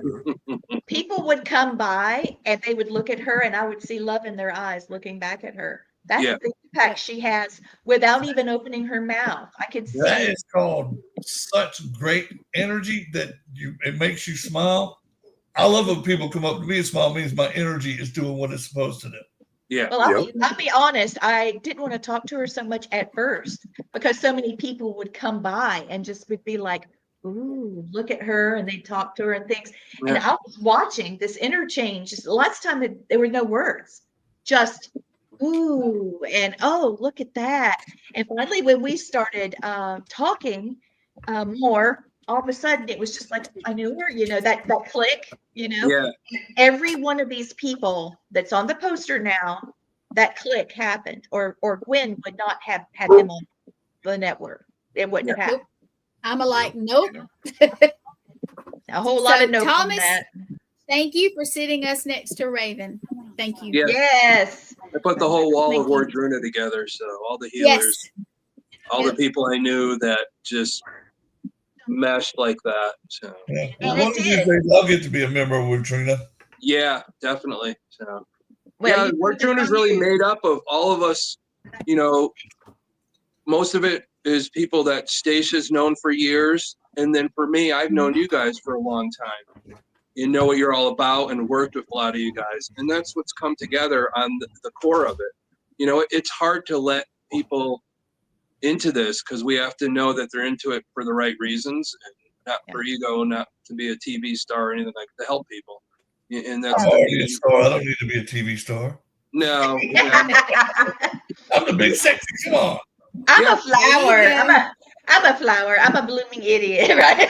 People would come by and they would look at her, and I would see love in their eyes looking back at her. That's Yeah. the impact she has without even opening her mouth. I could see That it. is called such great energy that it makes you smile. I love when people come up to me and smile. It means my energy is doing what it's supposed to do. Yeah. Well, I'll be honest. I didn't want to talk to her so much at first because so many people would come by and just would be like, "Ooh, look at her," and they'd talk to her and things. And Yeah. I was watching this interchange. Just lots of time there were no words, just "ooh" and "oh, look at that." And finally, when we started talking more, all of a sudden it was just like I knew her. You know, that click. You know. Yeah. Every one of these people that's on the poster now, that click happened, or Gwen would not have had them on the network. It wouldn't have happened. I'm like, nope. A whole lot So, of notes on Thomas, that. Thank you for sitting us next to Raven. Thank you. Yeah. Yes. I put the whole wall of Thank you. Wardruna together. So all the healers, Yes. all the people I knew that just meshed like that. So Yeah. And One it of these did. days, I'll get to be a member of Wardruna. yeah, definitely. So Well, yeah, you- Wardruna is really made up of all of us. You know, most of it is people that Stacia's known for years, and then for me, I've known you guys for a long time. You know what you're all about, and worked with a lot of you guys, and that's what's come together on the core of it. You know, it's hard to let people into this because we have to know that they're into it for the right reasons, and not for ego, not to be a TV star or anything like to help people. And that's I'm already a star. I don't need to be a TV star. no. I'm the big sexy. Come on. I'm Yeah. a flower. I'm a flower. I'm a blooming idiot, right?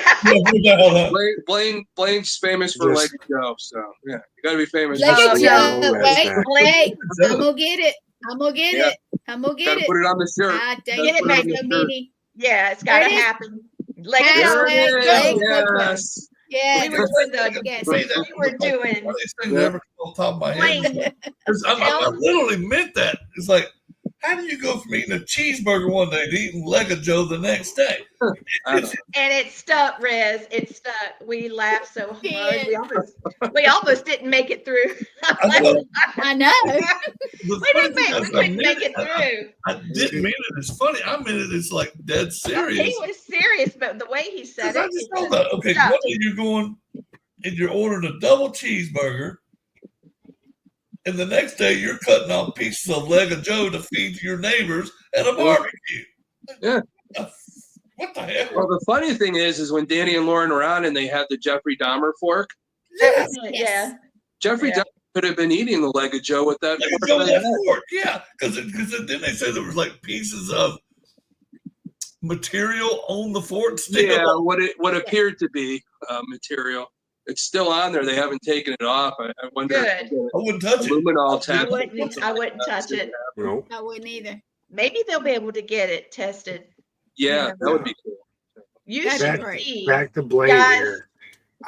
Blaine's famous for Just- Lego Joe, so yeah, you gotta be famous. Let Oh, it yeah. go. Wait, wait. Yeah. I'm gonna get it. I'm gonna get Yeah. it. I'm gonna get Gotta it. put it on the shirt. Ah, dang Gotta it, put it on Mac the shirt. Mini. Yeah, it's got to There it is. happen. Like Hashtag There it Blake is. Woodward. Yes. Yes. we were doing the, Yes. Say that. we were doing. One of these things ever come off the top of my head. Blaine, I literally meant that. It's like, How do you go from eating a cheeseburger one day to eating leg of Joe the next day? And it stuck, Rez. It stuck. We laughed so hard. We almost didn't make it through. I know. We couldn't make it through. I didn't mean it as funny. I meant it as like dead serious. He was serious, but the way he said I it. just thought, okay, one day you're going and you're ordering a double cheeseburger, and the next day you're cutting off pieces of leg of Joe to feed to your neighbors at a barbecue. Yeah. What the hell? Well, the funny thing is when Danny and Lauren were on and they had the Jeffrey Dahmer fork. Yes. Yeah. Jeffrey Dahmer could have been eating the leg of Joe with that fork. Yeah, because then they said there was like pieces of material on the fork still. Yeah, what appeared to be material. It's still on there. They haven't taken it off. I wonder. Good. I wouldn't touch it. Luminol I tap. wouldn't touch it. No. I wouldn't either. Maybe they'll be able to get it tested. Yeah, that would be cool. You That'd should be great. see. Back to Blaine Guys. here.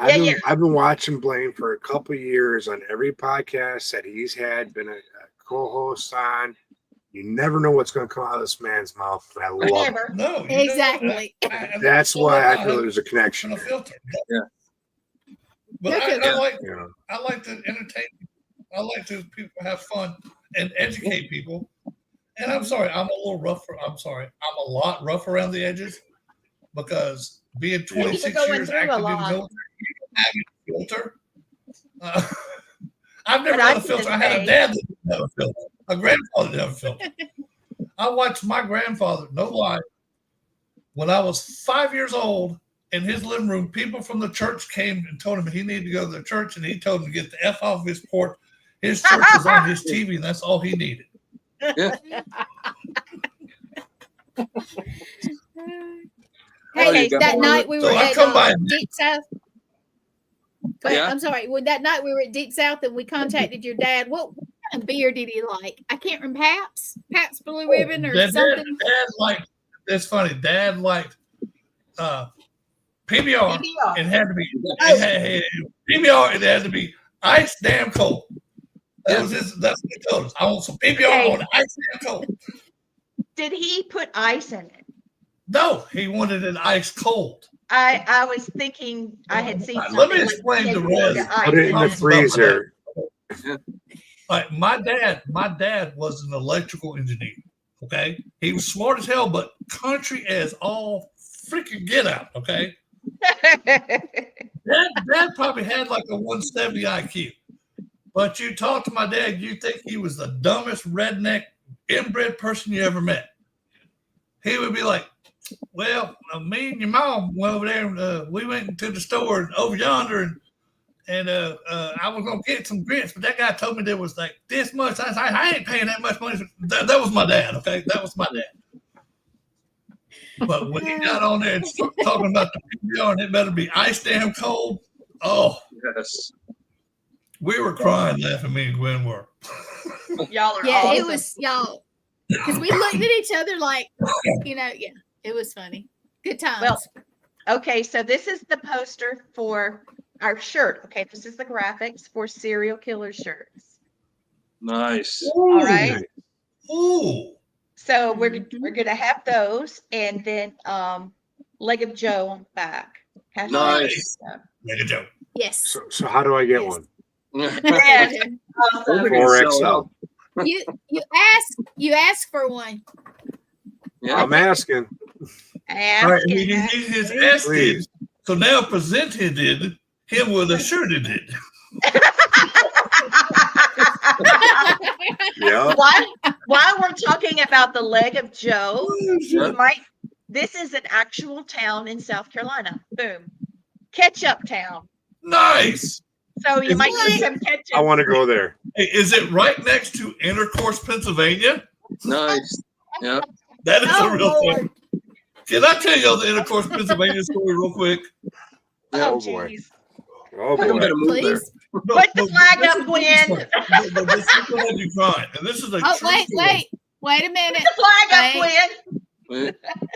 Yeah, I've been watching Blaine for a couple of years on every podcast that he's been a co-host on. You never know what's going to come out of this man's mouth. And I love it. Never. No, Exactly. That's why I feel there's a connection. A filter. Yeah. But Okay. I like Yeah. I like to entertain. I like to people have fun and educate people. And I'm sorry, I'm a little rougher. I'm sorry, I'm a lot rough around the edges because being 26 going years through a active in the lot. military, you don't have a filter. I've never But had I a filter. can I had say- a dad that didn't have a filter. A grandfather didn't have a filter. I watched my grandfather, no lie, when I was 5 years old. In his living room, people from the church came and told him he needed to go to the church, and he told him to get the F off his porch. His church was on his TV, and that's all he needed. Yeah. Hey, you that got- night we were So I at come by- Deep South. Go ahead. Yeah. I'm sorry. When that night we were at Deep South and we contacted your dad, what kind of beer did he like? I can't remember. Pabst Blue Ribbon or Dad something. liked. That's funny. Dad liked PBR. PBR. It had to be PBR. It had to be ice damn cold. That was his. That's what he told us. I want some PBR Okay. on ice damn cold. Did he put ice in it? No, he wanted it ice cold. I was thinking I had seen. Let me something like explain they the put rest. the ice Put it in the Comes about freezer. Like my dad was an electrical engineer. Okay, he was smart as hell, but country as all freaking get out. Okay, dad probably had like a 170 IQ, but you talk to my dad, you think he was the dumbest redneck inbred person you ever met. He would be like, "Well, me and your mom went over there, and we went to the store over yonder, and I was gonna get some grits, but that guy told me there was like this much. I ain't paying that much money." That was my dad. Okay, that was my dad. But when he got on there and started talking about the PBR, and it better be ice damn cold. Oh, Yes. we were crying, laughing. Me and Gwen were. Y'all are Yeah, awesome. it was y'all. Because we looked at each other like, yeah, it was funny. Good times. Well, okay, so this is the poster for our shirt. Okay, this is the graphics for serial killer shirts. Nice. All right. Ooh. So we're gonna have those, and then Leg of Joe on the back. Hashtag Nice. Make a joke. yes. So how do I get Yes. one? And, Hopefully Or you sell XL. You ask for one. Yeah. I'm asking. All right, asking. his ass did. Please. So now present he did him with a shirt he did. Yeah. While we're talking about the Leg of Joe, Yeah. this is an actual town in South Carolina. Boom. Ketchup town. Nice. So you Is might it- see some ketchup. I want to go there. Hey, is it right next to Intercourse, Pennsylvania? Nice. Yeah. That is Oh, a real Lord. thing. Can I tell you the Intercourse, Pennsylvania story real quick? Oh, Oh, boy. geez. Oh I'm boy. gonna move there. Please. Put the flag this up, is- Gwen. This is gonna have you crying. And this is a Oh, true wait, story. wait a Put minute. the flag up, Wait. Gwen.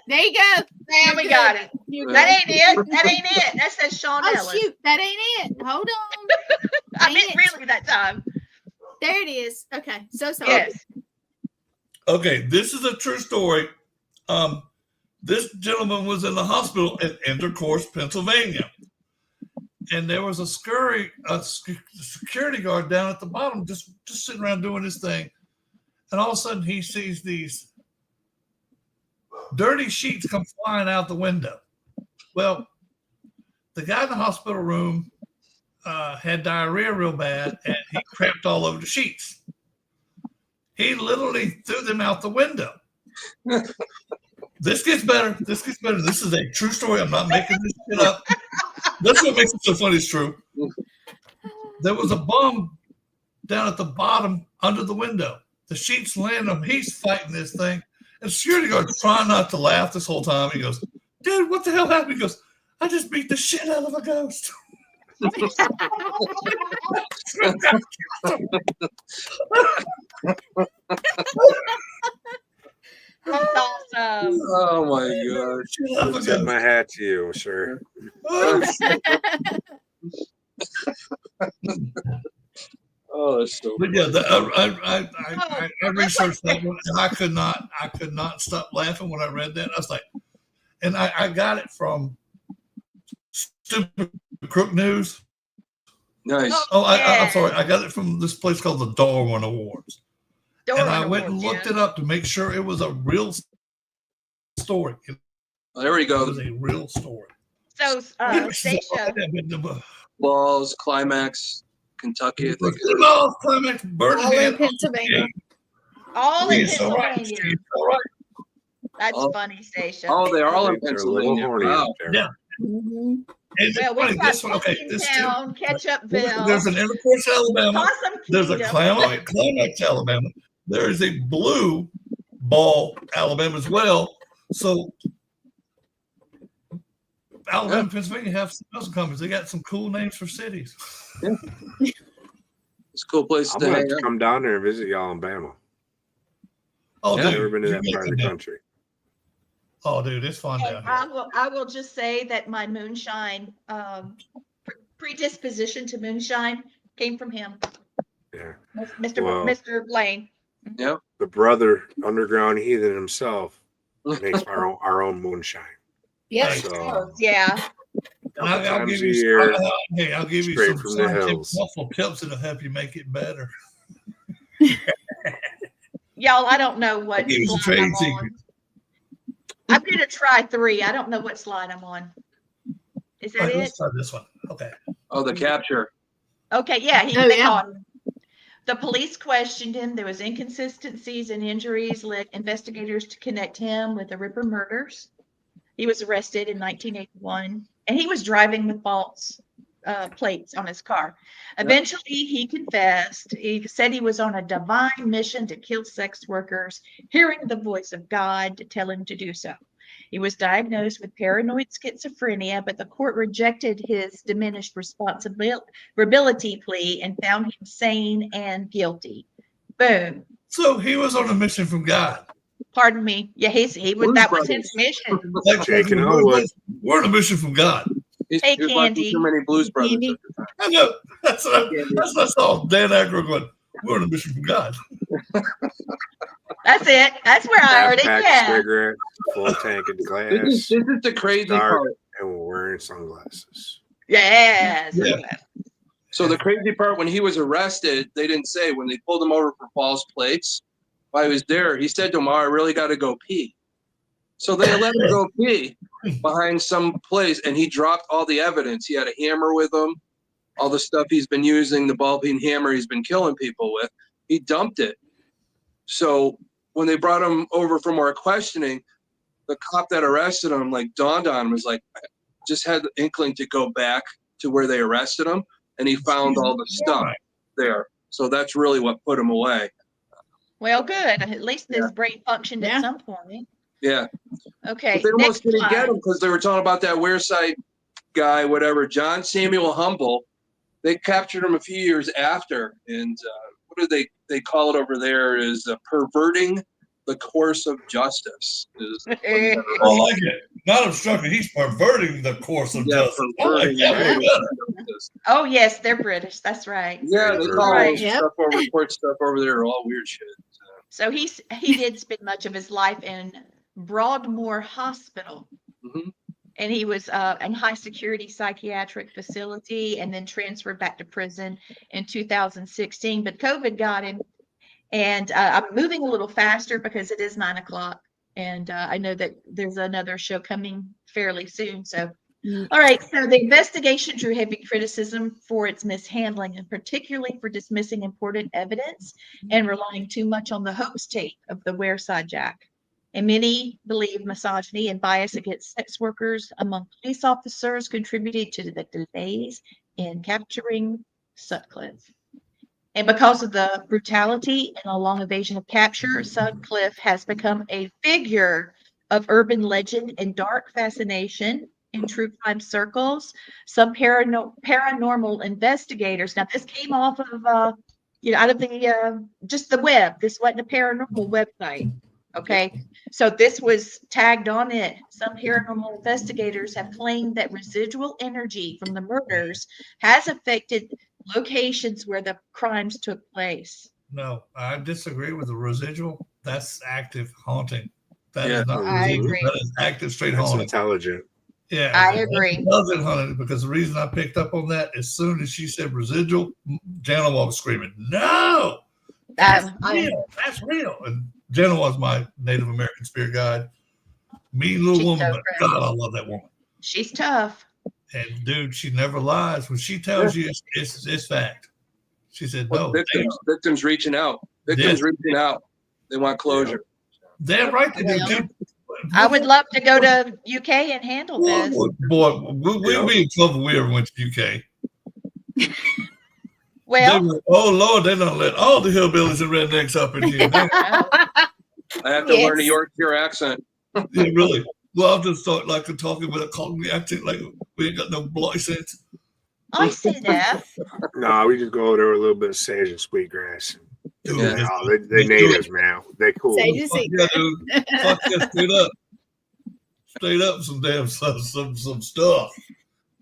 There you go. There we got it. You're That good. ain't it. That ain't it. That says Sean Oh Ellis. shoot, that ain't it. Hold on. I Dang meant it. really that time. There it is. Okay, so sorry. Yes. Okay, this is a true story. This gentleman was in the hospital in Intercourse, Pennsylvania. And there was a security guard down at the bottom, just sitting around doing his thing. And all of a sudden he sees these dirty sheets come flying out the window. Well, the guy in the hospital room had diarrhea real bad, and he crapped all over the sheets. He literally threw them out the window. This gets better. This is a true story. I'm not making this shit up. That's what makes it so funny. It's true. There was a bum down at the bottom under the window. The sheets land on him. He's fighting this thing. And the security guard's trying not to laugh this whole time. He goes, dude, what the hell happened? He goes, I just beat the shit out of a ghost. That's awesome. Oh my gosh. Tip my hat to you, sir. Oh, that's so. But yeah, I researched that one, and I could not stop laughing when I read that. I was like, and I got it from Stupid Crook News. Nice. Oh, I'm sorry. I got it from this place called the Darwin Awards. And I went and looked it up to make sure it was a real story. There we go. It was a real story. So, Stacia. Balls, Climax, Kentucky. I think. Balls, Climax, Birmingham, Pennsylvania. All in She's so right. Pennsylvania. She's so right. That's Oh. funny, Stacia. Oh, they're all in They're a little Pennsylvania. horny Wow. out there. Yeah. Mm-hmm. And Well, it's funny. we've got This one, okay. This Town, Ketchupville, there's an Intercourse, Alabama. Possum There's a Kingdom. Climax, Alabama. There is a Blue Ball, Alabama as well. So Alabama and Pennsylvania have some housing companies. They got some cool names for cities. Yeah. It's a cool place I'm to gonna have hang to out. come down there and visit y'all in Bama. Oh, Yeah. I've dude. never been to that you part of can the do- country. Oh, dude, it's fun And down here. I will just say that my moonshine predisposition to moonshine came from him, Yeah. Mr. Wow. Mr. Blaine. The brother, underground heathen himself, makes our own moonshine. Yep. So Yeah. And I'll times give a you year, hey, I'll give you straight some from the scientific hills. muscle tips that'll help you make it better. Y'all, I don't know what I'll give you some slide trade I'm on. secrets. I'm going to try 3. I don't know what slide I'm on. Is All that right, it? let's try this one. Okay. Oh, the capture. Okay, yeah. Oh, They yeah. caught him. The police questioned him. There was inconsistencies and injuries led investigators to connect him with the Ripper murders. He was arrested in 1981, and he was driving with false plates on his car. Eventually, he confessed. He said he was on a divine mission to kill sex workers, hearing the voice of God to tell him to do so. He was diagnosed with paranoid schizophrenia, but the court rejected his diminished responsibility plea and found him sane and guilty. Boom. So he was on a mission from God. Pardon me. Yeah, he was. Blues That was Brothers. his mission. Like Jake and Elwood. we're on a mission from God. Hey, He was watching Candy. too many Blues Brothers Candy. at the time. I know. That's what I saw. Dan Aykroyd going, we're on a mission from God. That's it. That's where I heard it. Backpack, Yeah. cigarette, full tank of This glass, is the crazy dark, part. and we're wearing sunglasses. Yes. Yeah. So the crazy part, when he was arrested, they didn't say when they pulled him over for false plates. While he was there, he said to him, "Oh, I really got to go pee." So they let him go pee behind some place, and he dropped all the evidence. He had a hammer with him, all the stuff he's been using, the ball-peen hammer he's been killing people with. He dumped it. So when they brought him over for more questioning, the cop that arrested him, like, dawned on him, was like, just had the inkling to go back to where they arrested him, and he found all the stuff there. So that's really what put him away. Well, good. At least his Yeah. brain functioned Yeah. at some point. Yeah. Okay. But they almost Next didn't get slide. him because they were talking about that Wearside guy, whatever, John Samuel Humble. They captured him a few years after. And what do they call it over there is perverting the course of justice. I like it. Not obstructing. He's perverting the course of justice. I like perverting that way better. justice. Oh, yes, they're British. That's right. Yeah, they call Right. stuff over court stuff over there all weird shit. So he did spend much of his life in Broadmoor Hospital. Mhm. And he was in high security psychiatric facility and then transferred back to prison in 2016. But COVID got him. And I'm moving a little faster because it is 9 o'clock. And I know that there's another show coming fairly soon. So, all right. So the investigation drew heavy criticism for its mishandling and particularly for dismissing important evidence and relying too much on the hoax tape of the Wareside Jack. And many believe misogyny and bias against sex workers among police officers contributed to the delays in capturing Sutcliffe. And because of the brutality and a long evasion of capture, Sutcliffe has become a figure of urban legend and dark fascination in true crime circles. Some paranormal investigators. Now, this came off of, out of the just the web. This wasn't a paranormal website. Okay, so this was tagged on it. Some paranormal investigators have claimed that residual energy from the murders has affected locations where the crimes took place. No, I disagree with the residual. That's active haunting. That Yeah. is not I residual. agree. That is active straight That's haunting. intelligent. Yeah, I agree. It doesn't haunting because the reason I picked up on that, as soon as she said residual, Jana was screaming, "No, that's real. That's real." And Jana was my Native American spirit guide. Mean little She's woman, so but friendly. God, I love that woman. She's tough. And dude, she never lies. When she tells you it's fact. She said, Well, "No, victims reaching out. Victims reaching out. They want closure. damn right they do." Well, Dude. I would love to go to UK and handle this. Boy, we'll be in trouble if we ever went to UK. Well, oh Lord, they don't let all the hillbillies and rednecks up in here. I have to learn a Yorkshire accent. Yeah, really. Well, I'm just talking with a Cockney accent, like we ain't got no bloody sense. I see that. No, we just go over there with a little bit of sage and sweetgrass. Dude, Yeah. They natives, man. They cool. Sage and Fuck yeah, dude. Fuck yeah, straight up. Straight up some damn some stuff.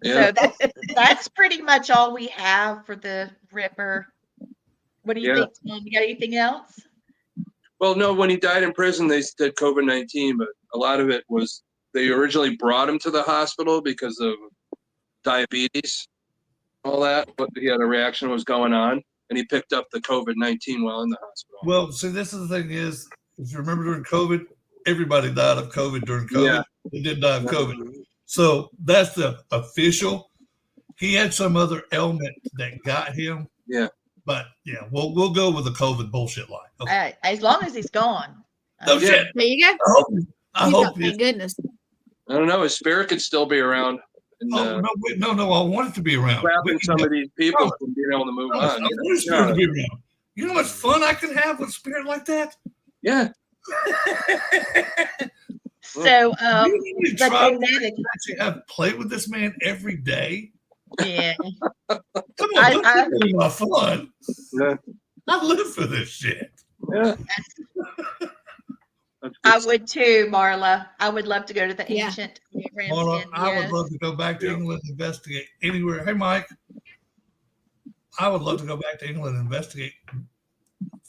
Yeah. So that's pretty much all we have for the Ripper. What do you think, Tom? You got anything else? Well, no, when he died in prison, they said COVID-19, but a lot of it was they originally brought him to the hospital because of diabetes, all that. But he had a reaction was going on, and he picked up the COVID-19 while in the hospital. Well, see, this is the thing is, if you remember during COVID, everybody died of COVID during COVID. Yeah. They did die of COVID. So that's the official. He had some other ailment that got him. Yeah. But yeah, we'll go with the COVID bullshit line. Okay. As long as he's gone. No shit. There you go. I hope Thank goodness. I don't know. His spirit could still be around. And, no, I want it to be around. Trapping some of these people from being able to move I on. want his spirit to be around. You know how much fun I can have with a spirit like that? Yeah. So, you but try Connecticut, to have play with this man every day. yeah. Come on, don't give me my fun. Yeah. I live for this shit. Yeah. I would too, Marla. I would love to go to the Yeah. ancient Marla, Ramsden. I would Yes. love to go back to England and investigate anywhere. Hey, Mike. I would love to go back to England and investigate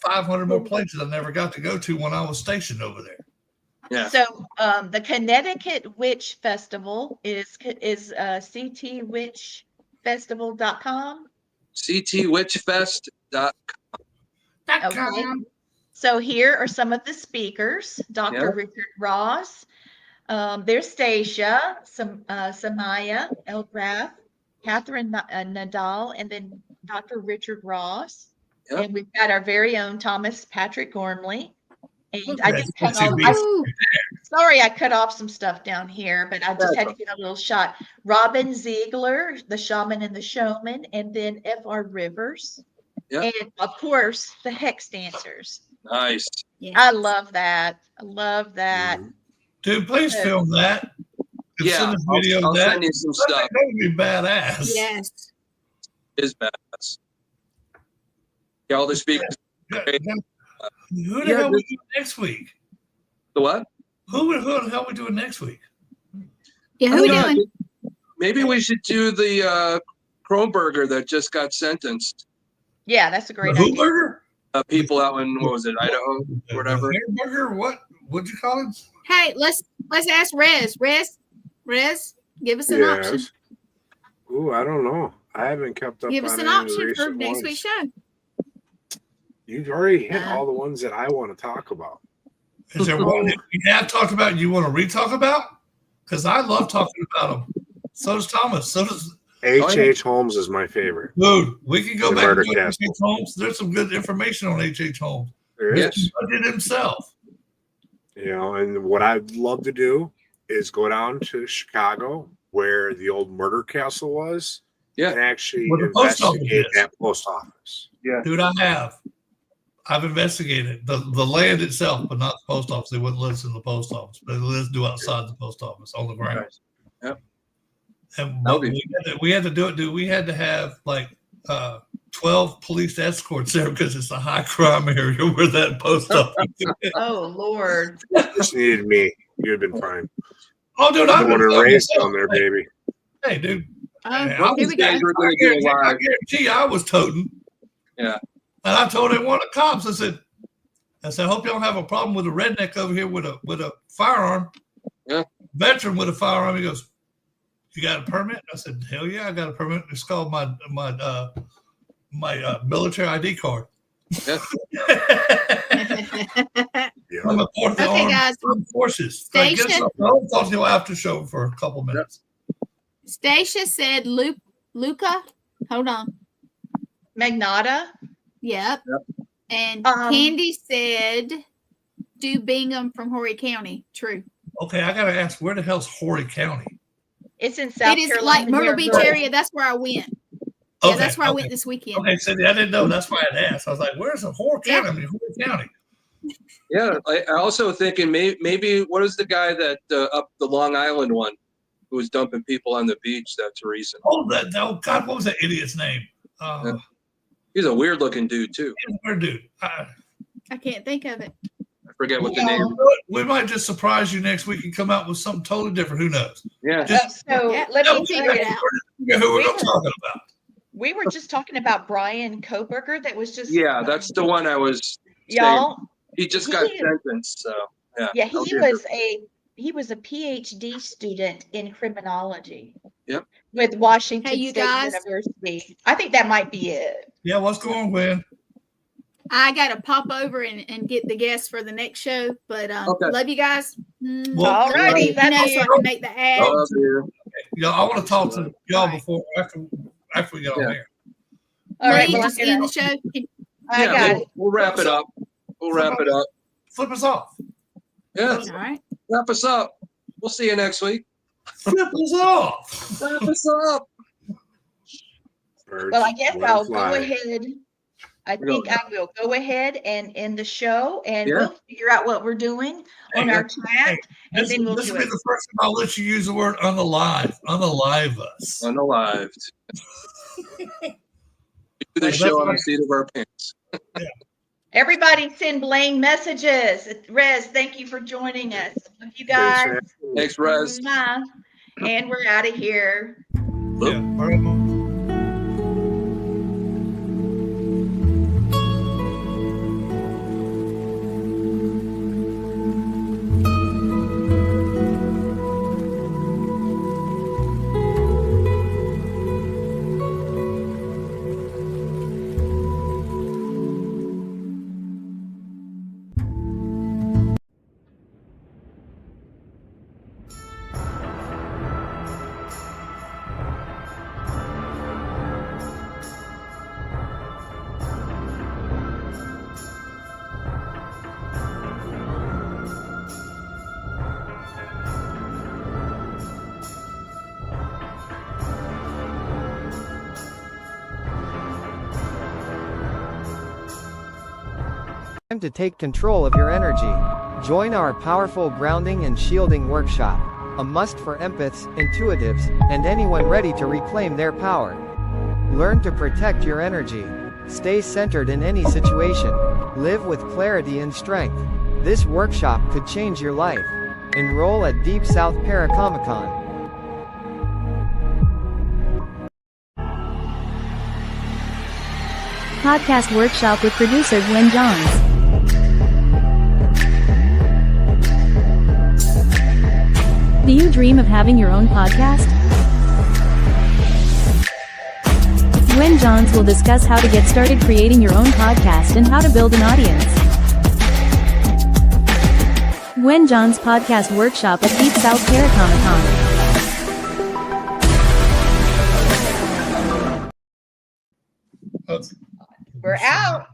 500 more places I never got to go to when I was stationed over there. Yeah. So the Connecticut Witch Festival is ctwitchfestival.com. ctwitchfest.com. Okay. So here are some of the speakers. Dr. Yeah. Richard Ross. There's Stacia, Samaya Elgraff, Catherine Nadal, and then Dr. Richard Ross. Yep. And we've got our very own Thomas Patrick Gormley. And Okay. I just cut off, sorry, I cut off some stuff down here, but I just had to get a little shot. Robin Ziegler, the shaman and the showman, and then F.R. Rivers. Yep. And of course, the hex dancers. Nice. Yeah. I love that. I love that. Dude, please film that. And Yeah, send us video I'll of that. send you some I think stuff. that would be badass. Yes. It is badass. Yeah, all the speakers. Who the hell we doing next week? The what? Who the hell we doing next week? Yeah, who we Oh, doing? Maybe we should do the Kronberger that just got sentenced. Yeah, that's a great Who idea. burger? people out in, what was it, Idaho, or whatever. Hamburger? What'd you call it? Hey, let's ask Rez. Rez, give us an option. Ooh, I don't know. I haven't kept up. Give us on an any of the option for recent next ones. week's show. You've already hit all the ones that I want to talk about. Is there one that we have talked about you want to re-talk about? Because I love talking about them. So does Thomas. So does H.H. Holmes is my favorite. Dude, we can go The back Murder to Castle. H.H. Holmes. There's some good information on H.H. Holmes. There Yes. is. He did himself. You know, and what I'd love to do is go down to Chicago where the old murder castle was Yeah. and actually Where the post office investigate is. that post office. Yeah. Dude, I've investigated the land itself, but not the post office. They wouldn't let us in the post office, but they let us do outside the post office on the grounds. Yep. And but we had to do it, dude. We had to have like 12 police escorts there because it's a high crime area where that post office is. Oh, Lord. Just needed me. You'd have been fine. Oh, dude, I'm going to race down there, baby. Hey, dude. Oh, What here was we go. guys were going to do I live? guarantee you I was toting. Yeah. And I told one of the cops, I said, I hope you don't have a problem with a redneck over here with a firearm. Yeah. Veteran with a firearm. He goes, "You got a permit?" I said, "Hell yeah, I got a permit. It's called my military ID card." Yeah. I'm a part of the Okay, guys. armed forces. Station. I'll talk to you after show for a couple minutes. Stacia said Luca. Hold on. Magnata. Yep. And Candy said do Bingham from Horry County. True. Okay, I gotta ask, where the hell's Horry County? It's in South It is Carolina. like Myrtle Beach area. That's where I went. Yeah, that's where I went this weekend. Okay, so I didn't know. That's why I'd asked. I was like, "Where's the Horry County?" I mean, Horry County. Yeah. I also thinking maybe what is the guy that up the Long Island one who was dumping people on the beach? That's recent. Oh, oh God, what was that idiot's name? He's a weird looking dude too. He's a weird dude. I can't think of it. I forget what the name. We might just surprise you next week and come out with something totally different. Who knows? Yeah. Let me figure it out. Who we're talking about? We were just talking about Brian Koberger. That was just That's the one I was. y'all. Saying. He just got sentenced. So yeah. Yeah, he was a PhD student in criminology. Yep. With Washington Hey, you State guys. University. I think that might be it. Yeah, what's going on, Gwen? I got to pop over and get the guests for the next show. But love you guys. All righty. So I can make the ad. Yeah, I want to talk to y'all before after we get on here. All right, Lee, just end the show. I got it. We'll wrap it up. Flip us off. Yeah. All right. Wrap us up. We'll see you next week. Flip us off. Wrap us up. Well, I guess I'll go ahead. I think I will go ahead and end the show, and we'll figure out what we're doing on our chat, and then we'll do it. This will be the first time I'll let you use the word unalive. Unalive us. Unalived. Do the show on the seat of our pants. Everybody send Blaine messages. Rez, thank you for joining us. Love you guys. Thanks, Rez. And we're out of here. Yeah. Time to take control of your energy. Join our powerful grounding and shielding workshop, a must for empaths, intuitives, and anyone ready to reclaim their power. Learn to protect your energy. Stay centered in any situation. Live with clarity and strength. This workshop could change your life. Enroll at Deep South Comic-Con. Podcast Workshop with producer Gwen Johns. Do you dream of having your own podcast? Gwen Johns will discuss how to get started creating your own podcast and how to build an audience. Gwen Johns Podcast Workshop at Deep South Comic-Con. We're out.